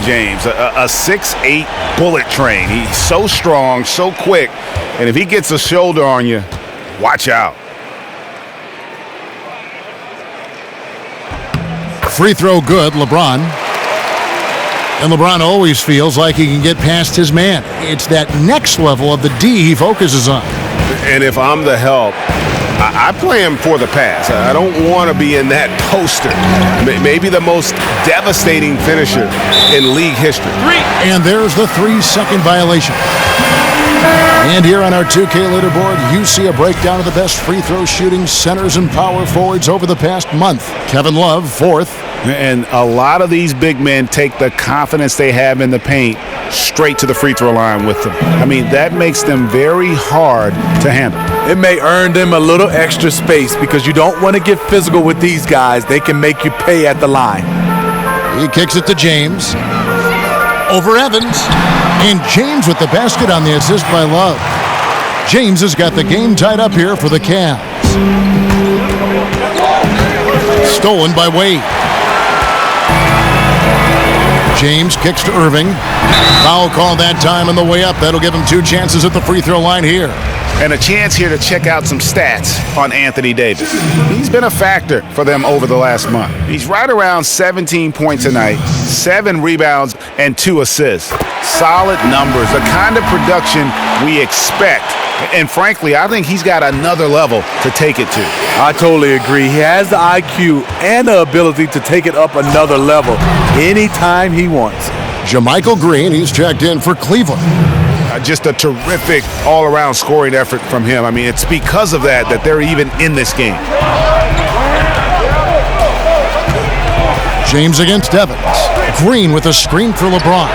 James, a 6'8" bullet train. He's so strong, so quick, and if he gets a shoulder on you, watch out. Free throw good, LeBron. And LeBron always feels like he can get past his man. It's that next level of the D he focuses on. And if I'm the help, I play him for the pass. I don't want to be in that poster. Maybe the most devastating finisher in league history. And there's the 3-second violation. And here on our 2K leaderboard, you see a breakdown of the best free throw shooting centers and power forwards over the past month. Kevin Love, 4th. And a lot of these big men take the confidence they have in the paint straight to the free throw line with them. I mean, that makes them very hard to handle. It may earn them a little extra space because you don't want to get physical with these guys. They can make you pay at the line. He kicks it to James. Over Evans. And James with the basket on the assist by Love. James has got the game tied up here for the Cavs. Stolen by Wade. James kicks to Irving. Foul call that time on the way up. That'll give him 2 chances at the free throw line here. And a chance here to check out some stats on Anthony Davis. He's been a factor for them over the last month. He's right around 17 points a night, 7 rebounds, and 2 assists. Solid numbers, the kind of production we expect And frankly, I think he's got another level to take it to. I totally agree. He has the IQ and the ability to take it up another level anytime he wants. JaMychal Green, he's checked in for Cleveland. Just a terrific all-around scoring effort from him. I mean, it's because of that they're even in this game. James against Evans. Green with a screen for LeBron.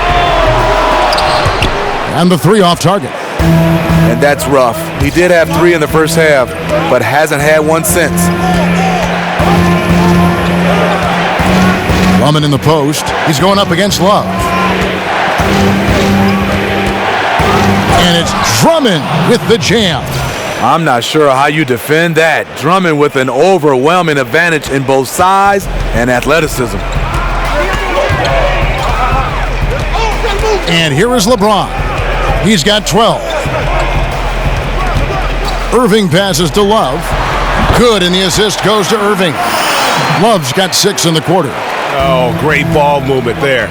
And the three off target. And that's rough. He did have 3 in the first half, but hasn't had one since. Drummond in the post. He's going up against Love. And it's Drummond with the jam. I'm not sure how you defend that. Drummond with an overwhelming advantage in both size and athleticism. And here is LeBron. He's got 12. Irving passes to Love. Good, and the assist goes to Irving. Love's got 6 in the quarter. Oh, great ball movement there.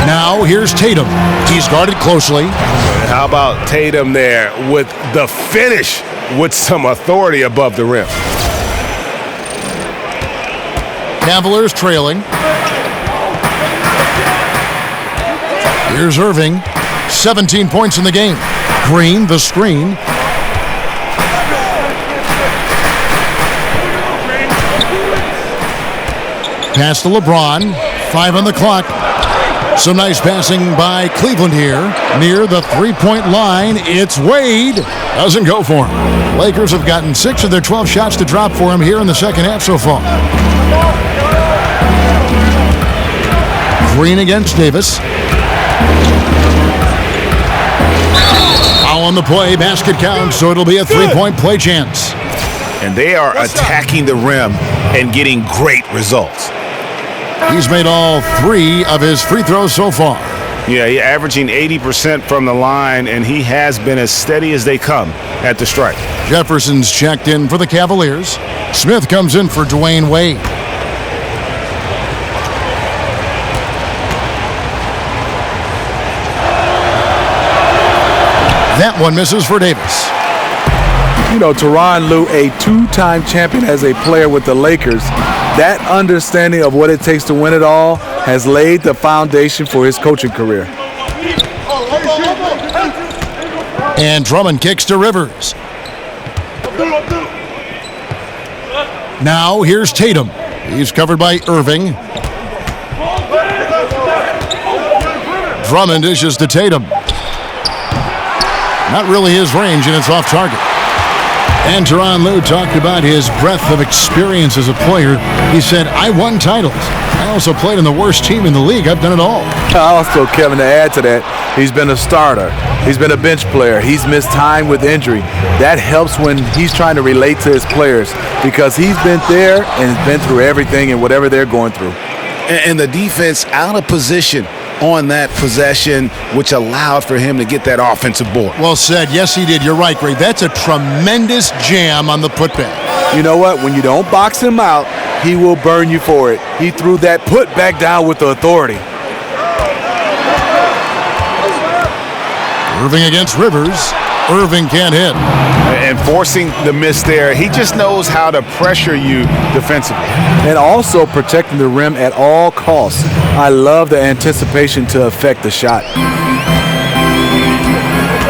Now here's Tatum. He's guarded closely. How about Tatum there with the finish with some authority above the rim? Cavaliers trailing. Here's Irving. 17 points in the game. Green, the screen. Pass to LeBron. 5 on the clock. Some nice passing by Cleveland here. Near the three-point line, it's Wade. Doesn't go for him. Lakers have gotten 6 of their 12 shots to drop for him here in the second half so far. Green against Davis. Foul on the play. Basket counts, so it'll be a three-point play chance. And they are attacking the rim and getting great results. He's made all 3 of his free throws so far. Yeah, he's averaging 80% from the line, and he has been as steady as they come at the stripe. Jefferson's checked in for the Cavaliers. Smith comes in for Dwayne Wade. That one misses for Davis. You know, Tyronn Lue, a 2-time champion as a player with the Lakers, that understanding of what it takes to win it all has laid the foundation for his coaching career. And Drummond kicks to Rivers. Now here's Tatum. He's covered by Irving. Drummond dishes to Tatum. Not really his range, and it's off target. And Tyronn Lue talked about his breadth of experience as a player. He said, I won titles. I also played in the worst team in the league. I've done it all. Also, Kevin, to add to that, he's been a starter. He's been a bench player. He's missed time with injury. That helps when he's trying to relate to his players because he's been there and has been through everything and whatever they're going through. And the defense out of position on that possession, which allowed for him to get that offensive board. Well said. Yes, he did. You're right, Greg. That's a tremendous jam on the putback. You know what? When you don't box him out, he will burn you for it. He threw that putback down with the authority. Irving against Rivers. Irving can't hit. And forcing the miss there, he just knows how to pressure you defensively. And also protecting the rim at all costs. I love the anticipation to affect the shot.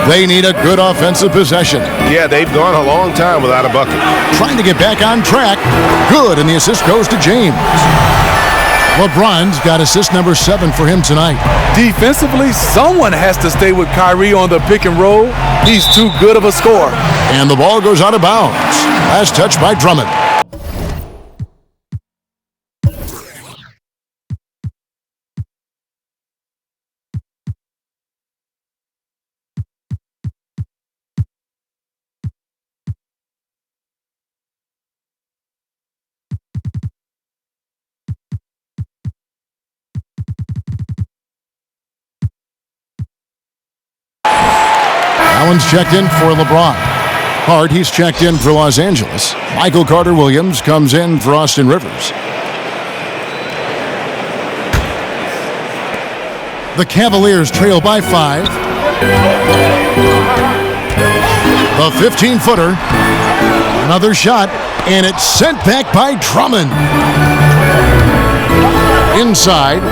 They need a good offensive possession. Yeah, they've gone a long time without a bucket. Trying to get back on track. Good, and the assist goes to James. LeBron's got assist number 7 for him tonight. Defensively, someone has to stay with Kyrie on the pick and roll. He's too good of a scorer. And the ball goes out of bounds. Last touch by Drummond. Allen's checked in for LeBron. Hart, he's checked in for Los Angeles. Michael Carter-Williams comes in for Austin Rivers. The Cavaliers trail by 5. The 15-footer. Another shot, and it's sent back by Drummond. Inside.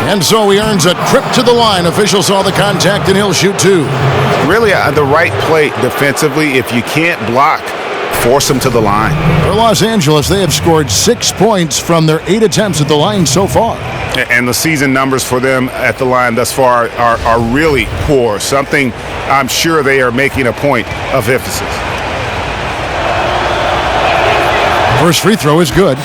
And so he earns a trip to the line. Official saw the contact, and he'll shoot 2. Really the right play defensively. If you can't block, force them to the line. For Los Angeles, they have scored 6 points from their 8 attempts at the line so far. And the season numbers for them at the line thus far are really poor. Something I'm sure they are making a point of emphasis. First free throw is good.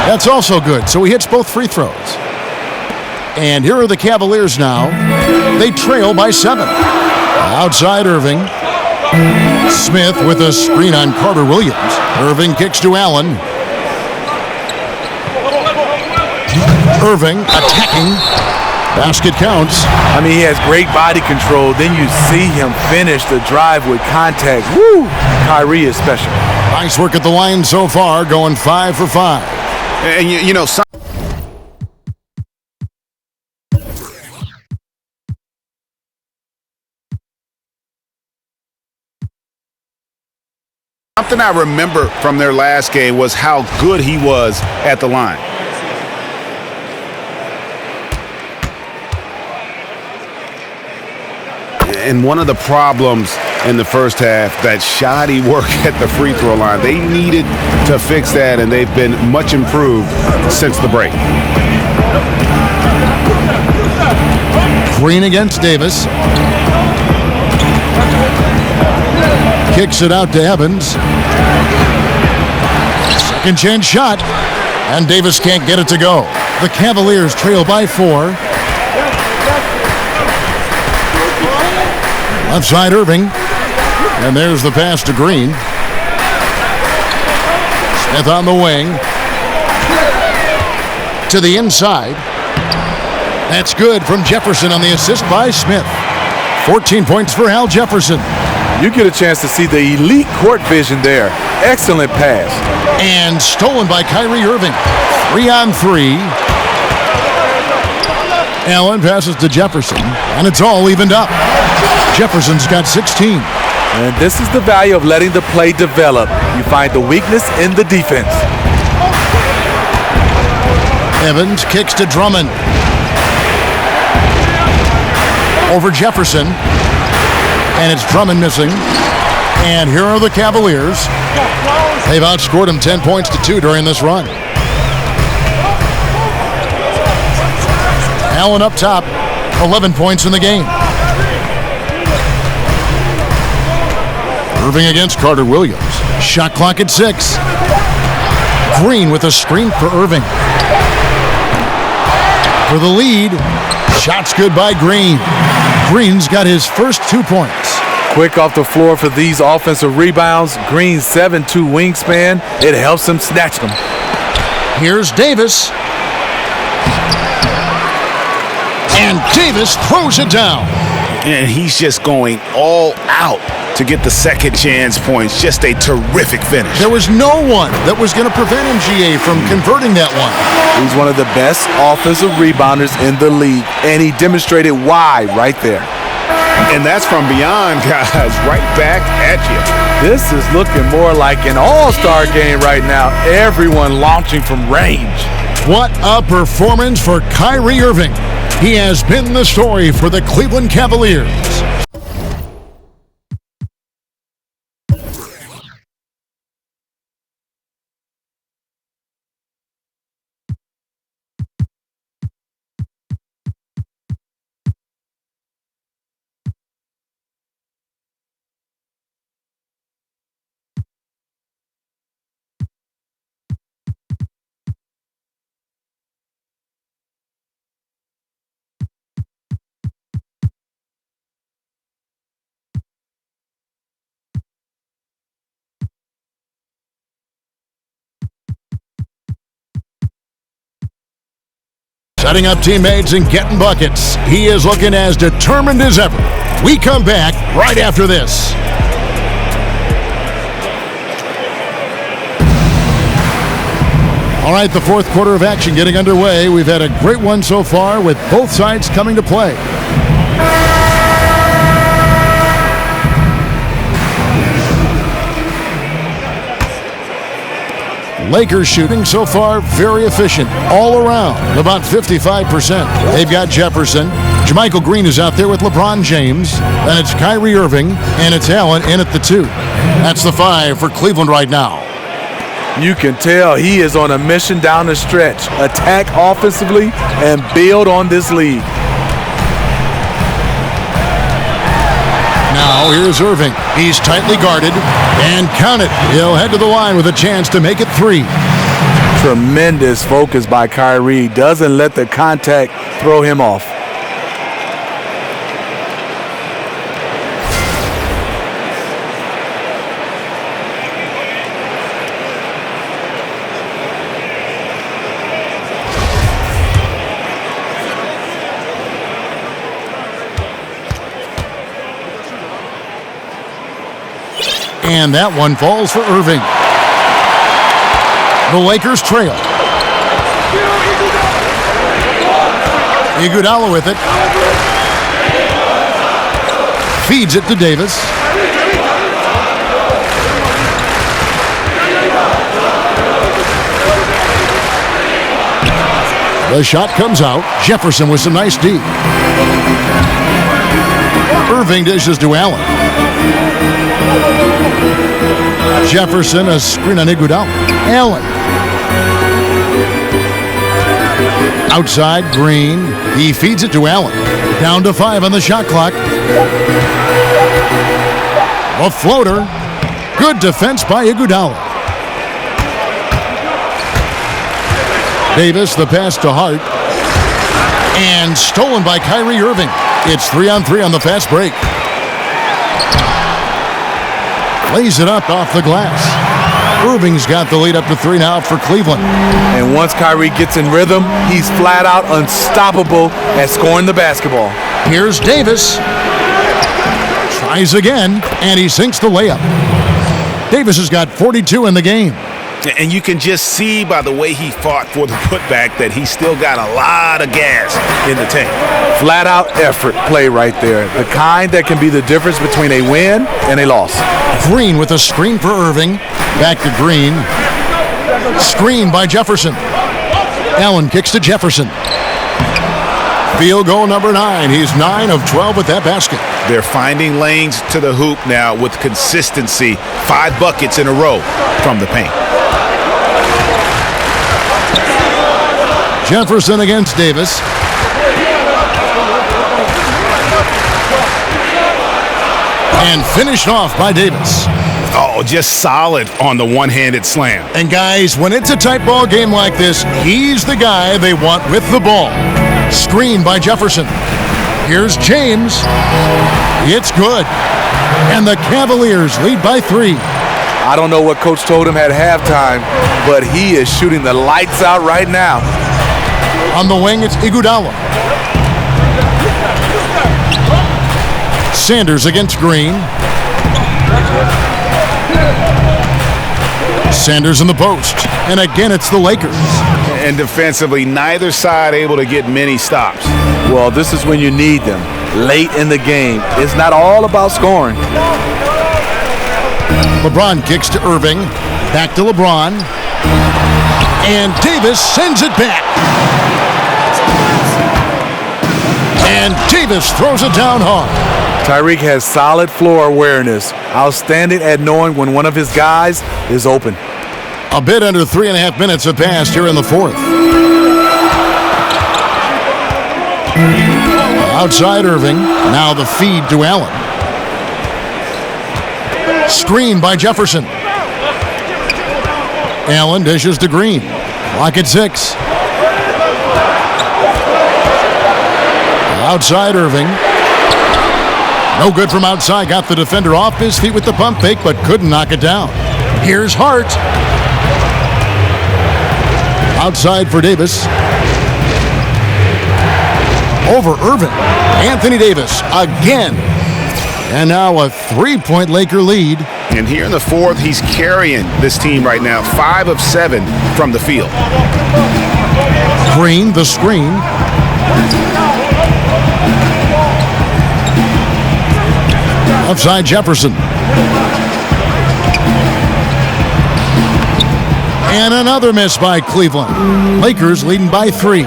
That's also good, so he hits both free throws. And here are the Cavaliers now. They trail by 7. Outside Irving. Smith with a screen on Carter Williams. Irving kicks to Allen. Irving attacking. Basket counts. I mean, he has great body control. Then you see him finish the drive with contact. Woo! Kyrie is special. Nice work at the line so far, going 5 for 5. And you know, something I remember from their last game was how good he was at the line. And one of the problems in the first half, that shoddy work at the free throw line. They needed to fix that, and they've been much improved since the break. Green against Davis. Kicks it out to Evans. Second chance shot, and Davis can't get it to go. The Cavaliers trail by 4. Left side Irving. And there's the pass to Green. Smith on the wing. To the inside. That's good from Jefferson on the assist by Smith. 14 points for Al Jefferson. You get a chance to see the elite court vision there. Excellent pass. And stolen by Kyrie Irving. 3 on 3. Allen passes to Jefferson, and it's all evened up. Jefferson's got 16. And this is the value of letting the play develop. You find the weakness in the defense. Evans kicks to Drummond. Over Jefferson. And it's Drummond missing. And here are the Cavaliers. They've outscored them 10 points to 2 during this run. Allen up top, 11 points in the game. Irving against Carter Williams. Shot clock at 6. Green with a screen for Irving. For the lead. Shots good by Green. Green's got his first 2 points. Quick off the floor for these offensive rebounds. Green's 7'2" wingspan. It helps him snatch them. Here's Davis. And Davis throws it down. And he's just going all out to get the second chance points. Just a terrific finish. There was no one that was going to prevent MGA from converting that one. He's one of the best offensive rebounders in the league, and he demonstrated why right there. And that's from beyond, guys, right back at you. This is looking more like an all-star game right now. Everyone launching from range. What a performance for Kyrie Irving. He has been the story for the Cleveland Cavaliers. setting up teammates and getting buckets. He is looking as determined as ever. We come back right after this. All right, the fourth quarter of action getting underway. We've had a great one so far with both sides coming to play. Lakers shooting so far very efficient all around, about 55%. They've got Jefferson. JaMychal Green is out there with LeBron James. Then it's Kyrie Irving, and it's Allen in at the 2. That's the 5 for Cleveland right now. You can tell he is on a mission down the stretch. Attack offensively and build on this lead. Now here's Irving. He's tightly guarded. And count it. He'll head to the line with a chance to make it 3. Tremendous focus by Kyrie. Doesn't let the contact throw him off. And that one falls for Irving. The Lakers trail. Iguodala with it. Feeds it to Davis. The shot comes out. Jefferson with some nice D. Irving dishes to Allen. Jefferson, a screen on Iguodala. Allen. Outside, Green. He feeds it to Allen. Down to 5 on the shot clock. A floater. Good defense by Iguodala. Davis, the pass to Hart. And stolen by Kyrie Irving. It's 3-on-3 on the fast break. Lays it up off the glass. Irving's got the lead up to 3 now for Cleveland. And once Kyrie gets in rhythm, he's flat out unstoppable at scoring the basketball. Here's Davis. Tries again, and he sinks the layup. Davis has got 42 in the game. And you can just see by the way he fought for the putback that he's still got a lot of gas in the tank. Flat out effort play right there. The kind that can be the difference between a win and a loss. Green with a screen for Irving. Back to Green. Screen by Jefferson. Allen kicks to Jefferson. Field goal number 9. He's 9 of 12 with that basket. They're finding lanes to the hoop now with consistency. 5 buckets in a row from the paint. Jefferson against Davis. And finished off by Davis. Oh, just solid on the one-handed slam. And guys, when it's a tight ball game like this, he's the guy they want with the ball. Screen by Jefferson. Here's James. It's good. And the Cavaliers lead by 3. I don't know what Coach told him at halftime, but he is shooting the lights out right now. On the wing, it's Iguodala. Sanders against Green. Sanders in the post. And again, it's the Lakers. And defensively, neither side able to get many stops. Well, this is when you need them. Late in the game. It's not all about scoring. LeBron kicks to Irving. Back to LeBron. And Davis sends it back. And Davis throws it down hard. Tyreek has solid floor awareness. Outstanding at knowing when one of his guys is open. A bit under 3.5 minutes have passed here in the fourth. Outside Irving. Now the feed to Allen. Screen by Jefferson. Allen dishes to Green. Clock at 6. Outside Irving. No good from outside. Got the defender off his feet with the pump fake, but couldn't knock it down. Here's Hart. Outside for Davis. over Irving. Anthony Davis again. And now a 3-point Laker lead. And here in the fourth, he's carrying this team right now, 5 of 7 from the field. Green, the screen. Outside Jefferson. And another miss by Cleveland. Lakers leading by 3.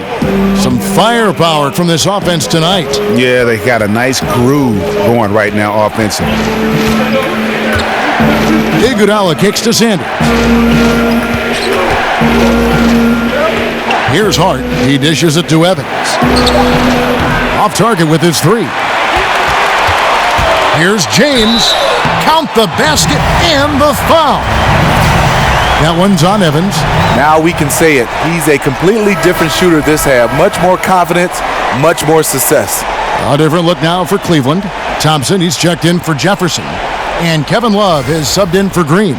Some firepower from this offense tonight. Yeah, they got a nice groove going right now offensively. Iguodala kicks to Sanders. Here's Hart. He dishes it to Evans. Off target with his 3. Here's James. Count the basket and the foul. That one's on Evans. Now we can say it. He's a completely different shooter this half. Much more confidence, much more success. A different look now for Cleveland. Thompson, he's checked in for Jefferson. And Kevin Love is subbed in for Green.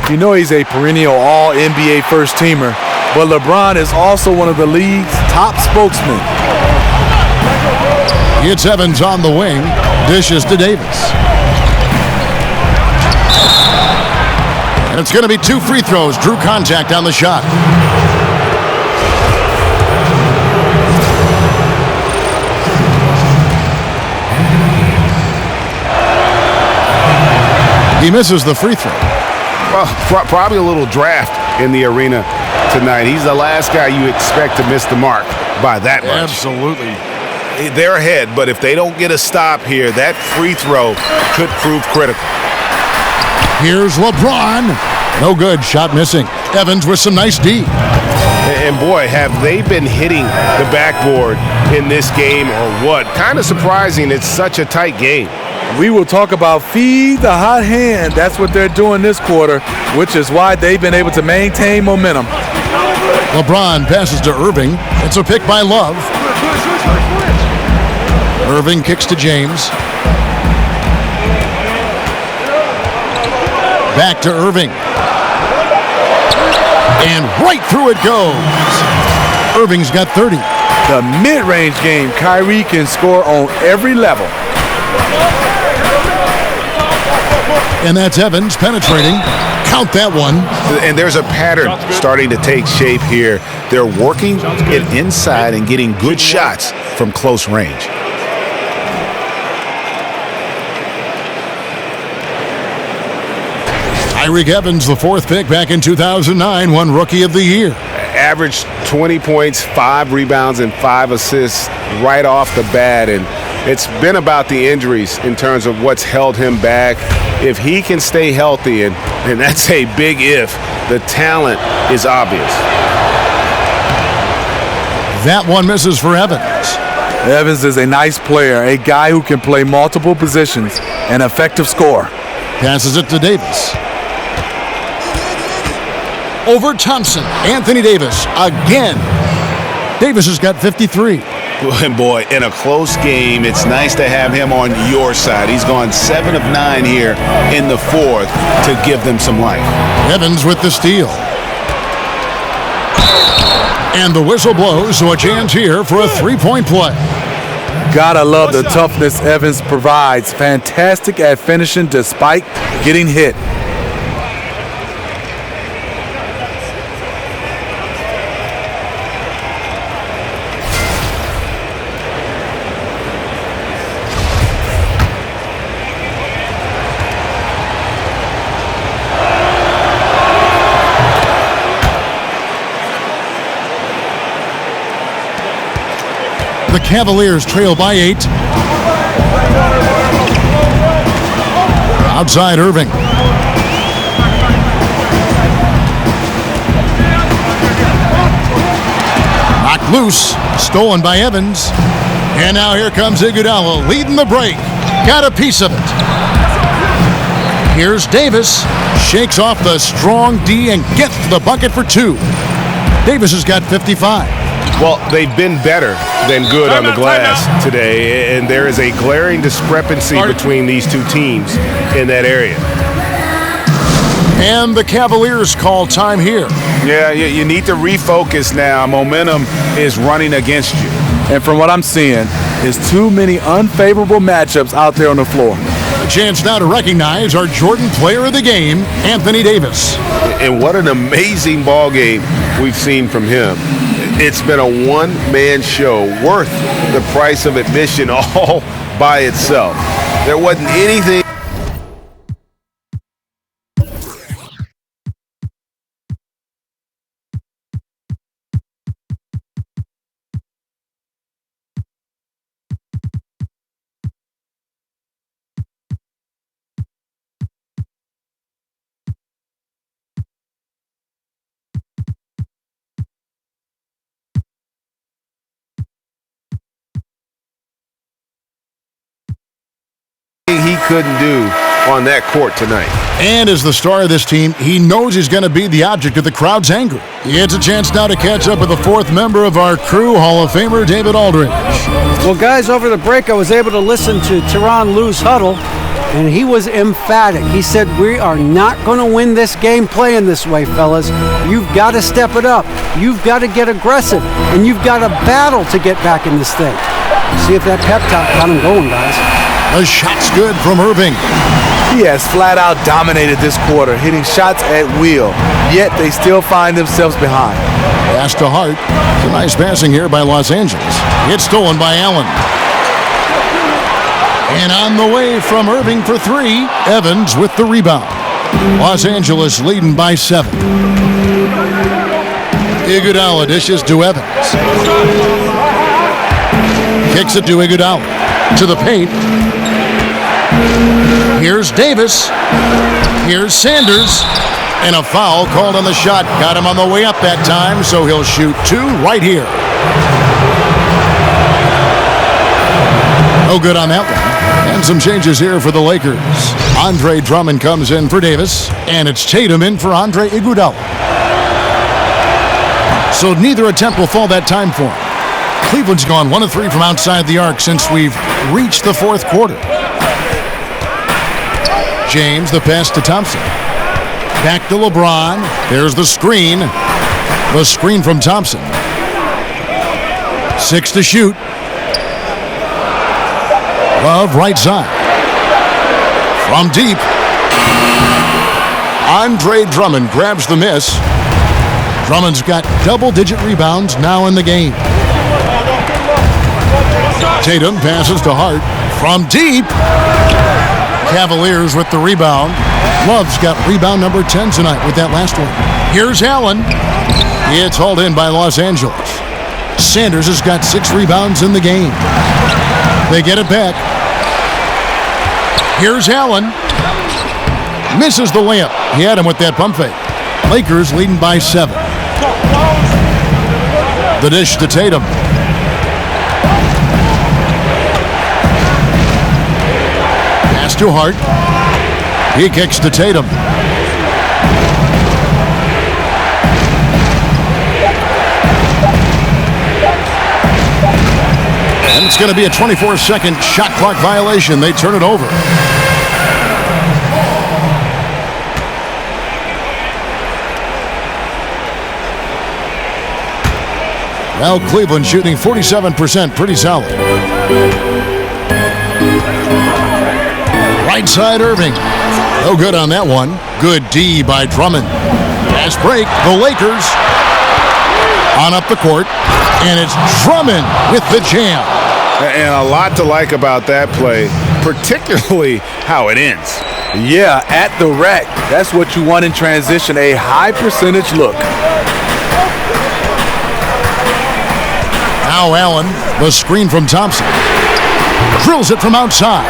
You know he's a perennial all-NBA first-teamer, but LeBron is also one of the league's top spokesmen. It's Evans on the wing. Dishes to Davis. And it's going to be 2 free throws. Drew contact on the shot. He misses the free throw. Well, probably a little draft in the arena tonight. He's the last guy you expect to miss the mark by that much. Absolutely. They're ahead, but if they don't get a stop here, that free throw could prove critical. Here's LeBron. No good. Shot missing. Evans with some nice D. And boy, have they been hitting the backboard in this game or what? Kind of surprising. It's such a tight game. We will talk about feed the hot hand. That's what they're doing this quarter, which is why they've been able to maintain momentum. LeBron passes to Irving. It's a pick by Love. Irving kicks to James. Back to Irving. And right through it goes. Irving's got 30. The mid-range game, Kyrie can score on every level. And that's Evans penetrating. Count that one. And there's a pattern starting to take shape here. They're working it inside and getting good shots from close range. Tyreek Evans, the 4th pick back in 2009, won Rookie of the Year. Averaged 20 points, 5 rebounds, and 5 assists right off the bat. And it's been about the injuries in terms of what's held him back. If he can stay healthy, and that's a big if, the talent is obvious. That one misses for Evans. Evans is a nice player, a guy who can play multiple positions, an effective scorer. Passes it to Davis. Over Thompson. Anthony Davis again. Davis has got 53. And boy, in a close game, it's nice to have him on your side. He's gone 7 of 9 here in the 4th to give them some life. Evans with the steal. And the whistle blows, so a chance here for a 3-point play. Gotta love the toughness Evans provides. Fantastic at finishing despite getting hit. The Cavaliers trail by 8. Outside Irving. Knocked loose. Stolen by Evans. And now here comes Iguodala leading the break. Got a piece of it. Here's Davis. Shakes off the strong D and gets the bucket for 2. Davis has got 55. Well, they've been better than good on the glass today, and there is a glaring discrepancy between these two teams in that area. And the Cavaliers call time here. Yeah, you need to refocus now. Momentum is running against you. And from what I'm seeing, is too many unfavorable matchups out there on the floor. A chance now to recognize our Jordan Player of the Game, Anthony Davis. And what an amazing ball game we've seen from him. It's been a one-man show worth the price of admission all by itself. There wasn't anything. He couldn't do on that court tonight. And as the star of this team, he knows he's going to be the object of the crowd's anger. It's a chance now to catch up with the fourth member of our crew, Hall of Famer David Aldridge. Well, guys, over the break, I was able to listen to Tyronn Lue's huddle, and he was emphatic. He said, we are not going to win this game playing this way, fellas. You've got to step it up. You've got to get aggressive, and you've got to battle to get back in this thing. See if that pep talk got him going, guys. The shot's good from Irving. He has flat out dominated this quarter, hitting shots at will, yet they still find themselves behind. Pass to Hart. A nice passing here by Los Angeles. It's stolen by Allen. And on the way from Irving for three, Evans with the rebound. Los Angeles leading by 7. Iguodala dishes to Evans. Kicks it to Iguodala. To the paint. Here's Davis. Here's Sanders. And a foul called on the shot. Got him on the way up that time, so he'll shoot 2 right here. No good on that one. And some changes here for the Lakers. Andre Drummond comes in for Davis, and it's Tatum in for Andre Iguodala. So neither attempt will fall that time for him. Cleveland's gone 1 of 3 from outside the arc since we've reached the fourth quarter. James, the pass to Thompson. Back to LeBron. There's the screen. The screen from Thompson. 6 to shoot. Love right side. From deep. Andre Drummond grabs the miss. Drummond's got double-digit rebounds now in the game. Tatum passes to Hart. From deep. Cavaliers with the rebound. Love's got rebound number 10 tonight with that last one. Here's Allen. It's hauled in by Los Angeles. Sanders has got 6 rebounds in the game. They get it back. Here's Allen. Misses the layup. He had him with that pump fake. Lakers leading by 7. The dish to Tatum. Pass to Hart. He kicks to Tatum. And it's going to be a 24-second shot clock violation. They turn it over. Now Cleveland shooting 47%, pretty solid. Right side Irving. No good on that one. Good D by Drummond. Fast break. The Lakers on up the court. And it's Drummond with the jam. And a lot to like about that play, particularly how it ends. Yeah, at the rack. That's what you want in transition, a high percentage look. Now Allen, the screen from Thompson. Drills it from outside.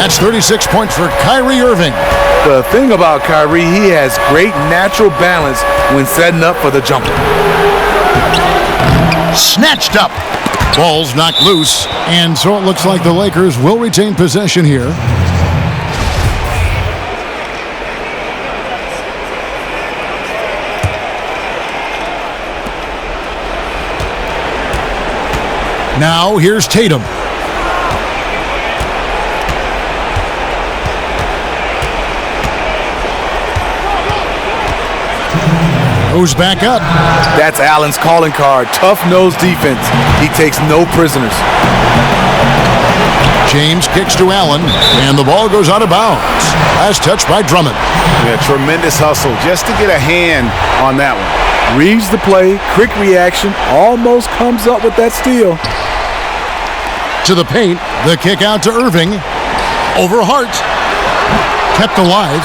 That's 36 points for Kyrie Irving. The thing about Kyrie, he has great natural balance when setting up for the jumper. Snatched up. Ball's knocked loose, and so it looks like the Lakers will retain possession here. Now here's Tatum. Goes back up. That's Allen's calling card. Tough-nosed defense. He takes no prisoners. James kicks to Allen, and the ball goes out of bounds. Last touch by Drummond. Yeah, tremendous hustle just to get a hand on that one. Reads the play, quick reaction, almost comes up with that steal. To the paint, the kick out to Irving. Over Hart. Kept alive.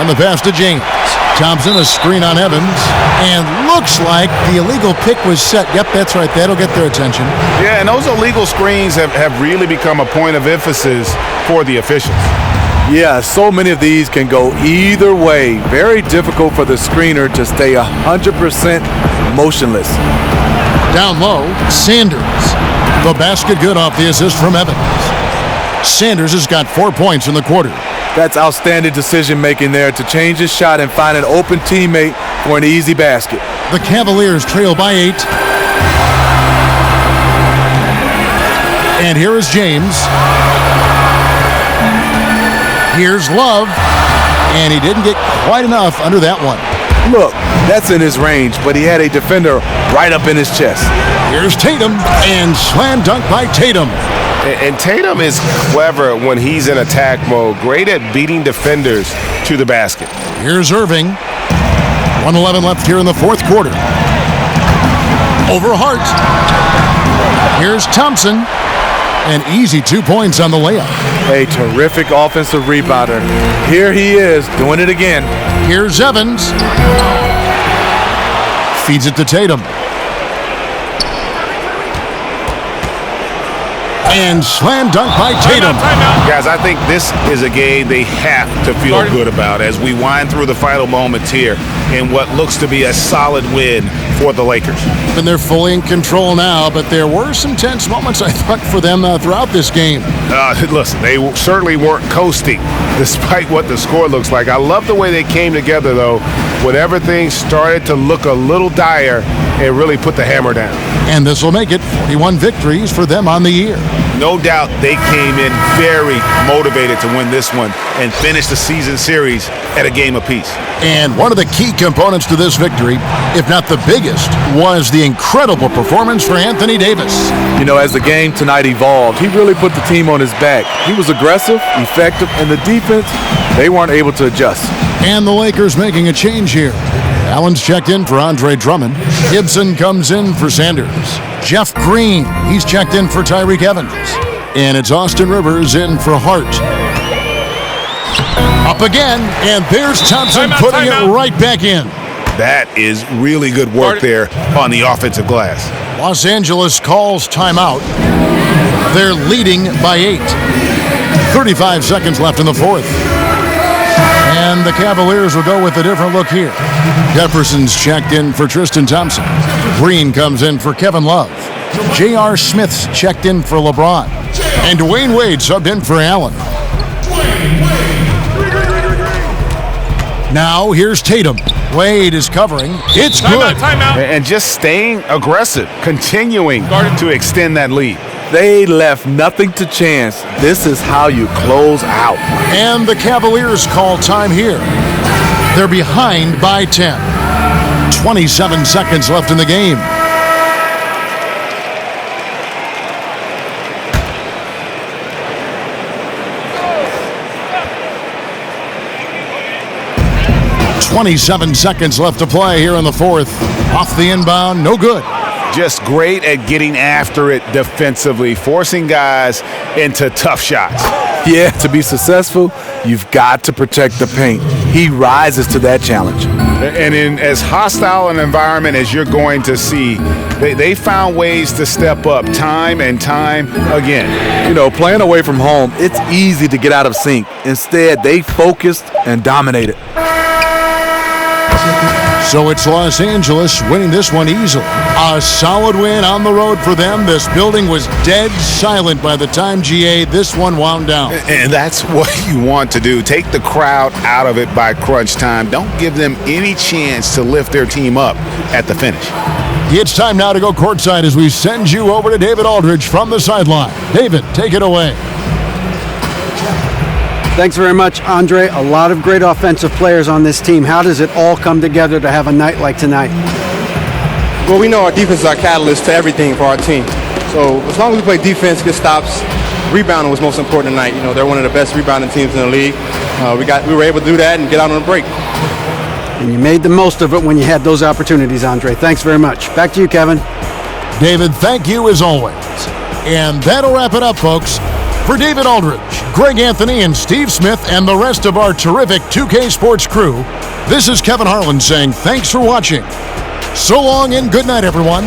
And the pass to James. Thompson, a screen on Evans. And looks like the illegal pick was set. Yep, that's right. That'll get their attention. Yeah, and those illegal screens have really become a point of emphasis for the officials. Yeah, so many of these can go either way. Very difficult for the screener to stay 100% motionless. Down low, Sanders. The basket good off the assist from Evans. Sanders has got 4 points in the quarter. That's outstanding decision-making there to change his shot and find an open teammate for an easy basket. The Cavaliers trail by 8. And here is James. Here's Love. And he didn't get quite enough under that one. Look, that's in his range, but he had a defender right up in his chest. Here's Tatum, and slam dunk by Tatum. And Tatum is clever when he's in attack mode. Great at beating defenders to the basket. Here's Irving. 1:11 left here in the fourth quarter. Over Hart. Here's Thompson. An easy 2 points on the layup. A terrific offensive rebounder. Here he is, doing it again. Here's Evans. Feeds it to Tatum. And slam dunk by Tatum. Guys, I think this is a game they have to feel good about as we wind through the final moments here in what looks to be a solid win for the Lakers. And they're fully in control now, but there were some tense moments, I thought, for them throughout this game. Listen, they certainly weren't coasting despite what the score looks like. I love the way they came together, though, when everything started to look a little dire and really put the hammer down. And this will make it 41 victories for them on the year. No doubt they came in very motivated to win this one and finish the season series at a game apiece. And one of the key components to this victory, if not the biggest, was the incredible performance for Anthony Davis. You know, as the game tonight evolved, he really put the team on his back. He was aggressive, effective, and the defense, they weren't able to adjust. And the Lakers making a change here. Allen's checked in for Andre Drummond. Gibson comes in for Sanders. Jeff Green, he's checked in for Tyreke Evans. And it's Austin Rivers in for Hart. Up again, and there's Thompson putting it right back in. That is really good work there on the offensive glass. Los Angeles calls timeout. They're leading by 8. 35 seconds left in the fourth. And the Cavaliers will go with a different look here. Jefferson's checked in for Tristan Thompson. Green comes in for Kevin Love. J.R. Smith's checked in for LeBron. And Dwayne Wade subbed in for Allen. Now here's Tatum. Wade is covering. It's good. And just staying aggressive, continuing to extend that lead. They left nothing to chance. This is how you close out. And the Cavaliers call time here. They're behind by 10. 27 seconds left in the game. .27 seconds left to play here in the fourth. Off the inbound, no good. Just great at getting after it defensively, forcing guys into tough shots. Yeah, to be successful, you've got to protect the paint. He rises to that challenge. And in as hostile an environment as you're going to see, they found ways to step up time and time again. You know, playing away from home, it's easy to get out of sync. Instead, they focused and dominated. So it's Los Angeles winning this one easily. A solid win on the road for them. This building was dead silent by the time, GA, this one wound down. And that's what you want to do. Take the crowd out of it by crunch time. Don't give them any chance to lift their team up at the finish. It's time now to go courtside as we send you over to David Aldridge from the sideline. David, take it away. Thanks very much, Andre. A lot of great offensive players on this team. How does it all come together to have a night like tonight? Well, we know our defense is our catalyst to everything for our team. So as long as we play defense, get stops, rebounding was most important tonight. You know, they're one of the best rebounding teams in the league. We were able to do that and get out on a break. And you made the most of it when you had those opportunities, Andre. Thanks very much. Back to you, Kevin. David, thank you as always. And that'll wrap it up, folks. For David Aldridge, Greg Anthony, and Steve Smith, and the rest of our terrific 2K Sports crew, this is Kevin Harlan saying thanks for watching. So long and good night, everyone.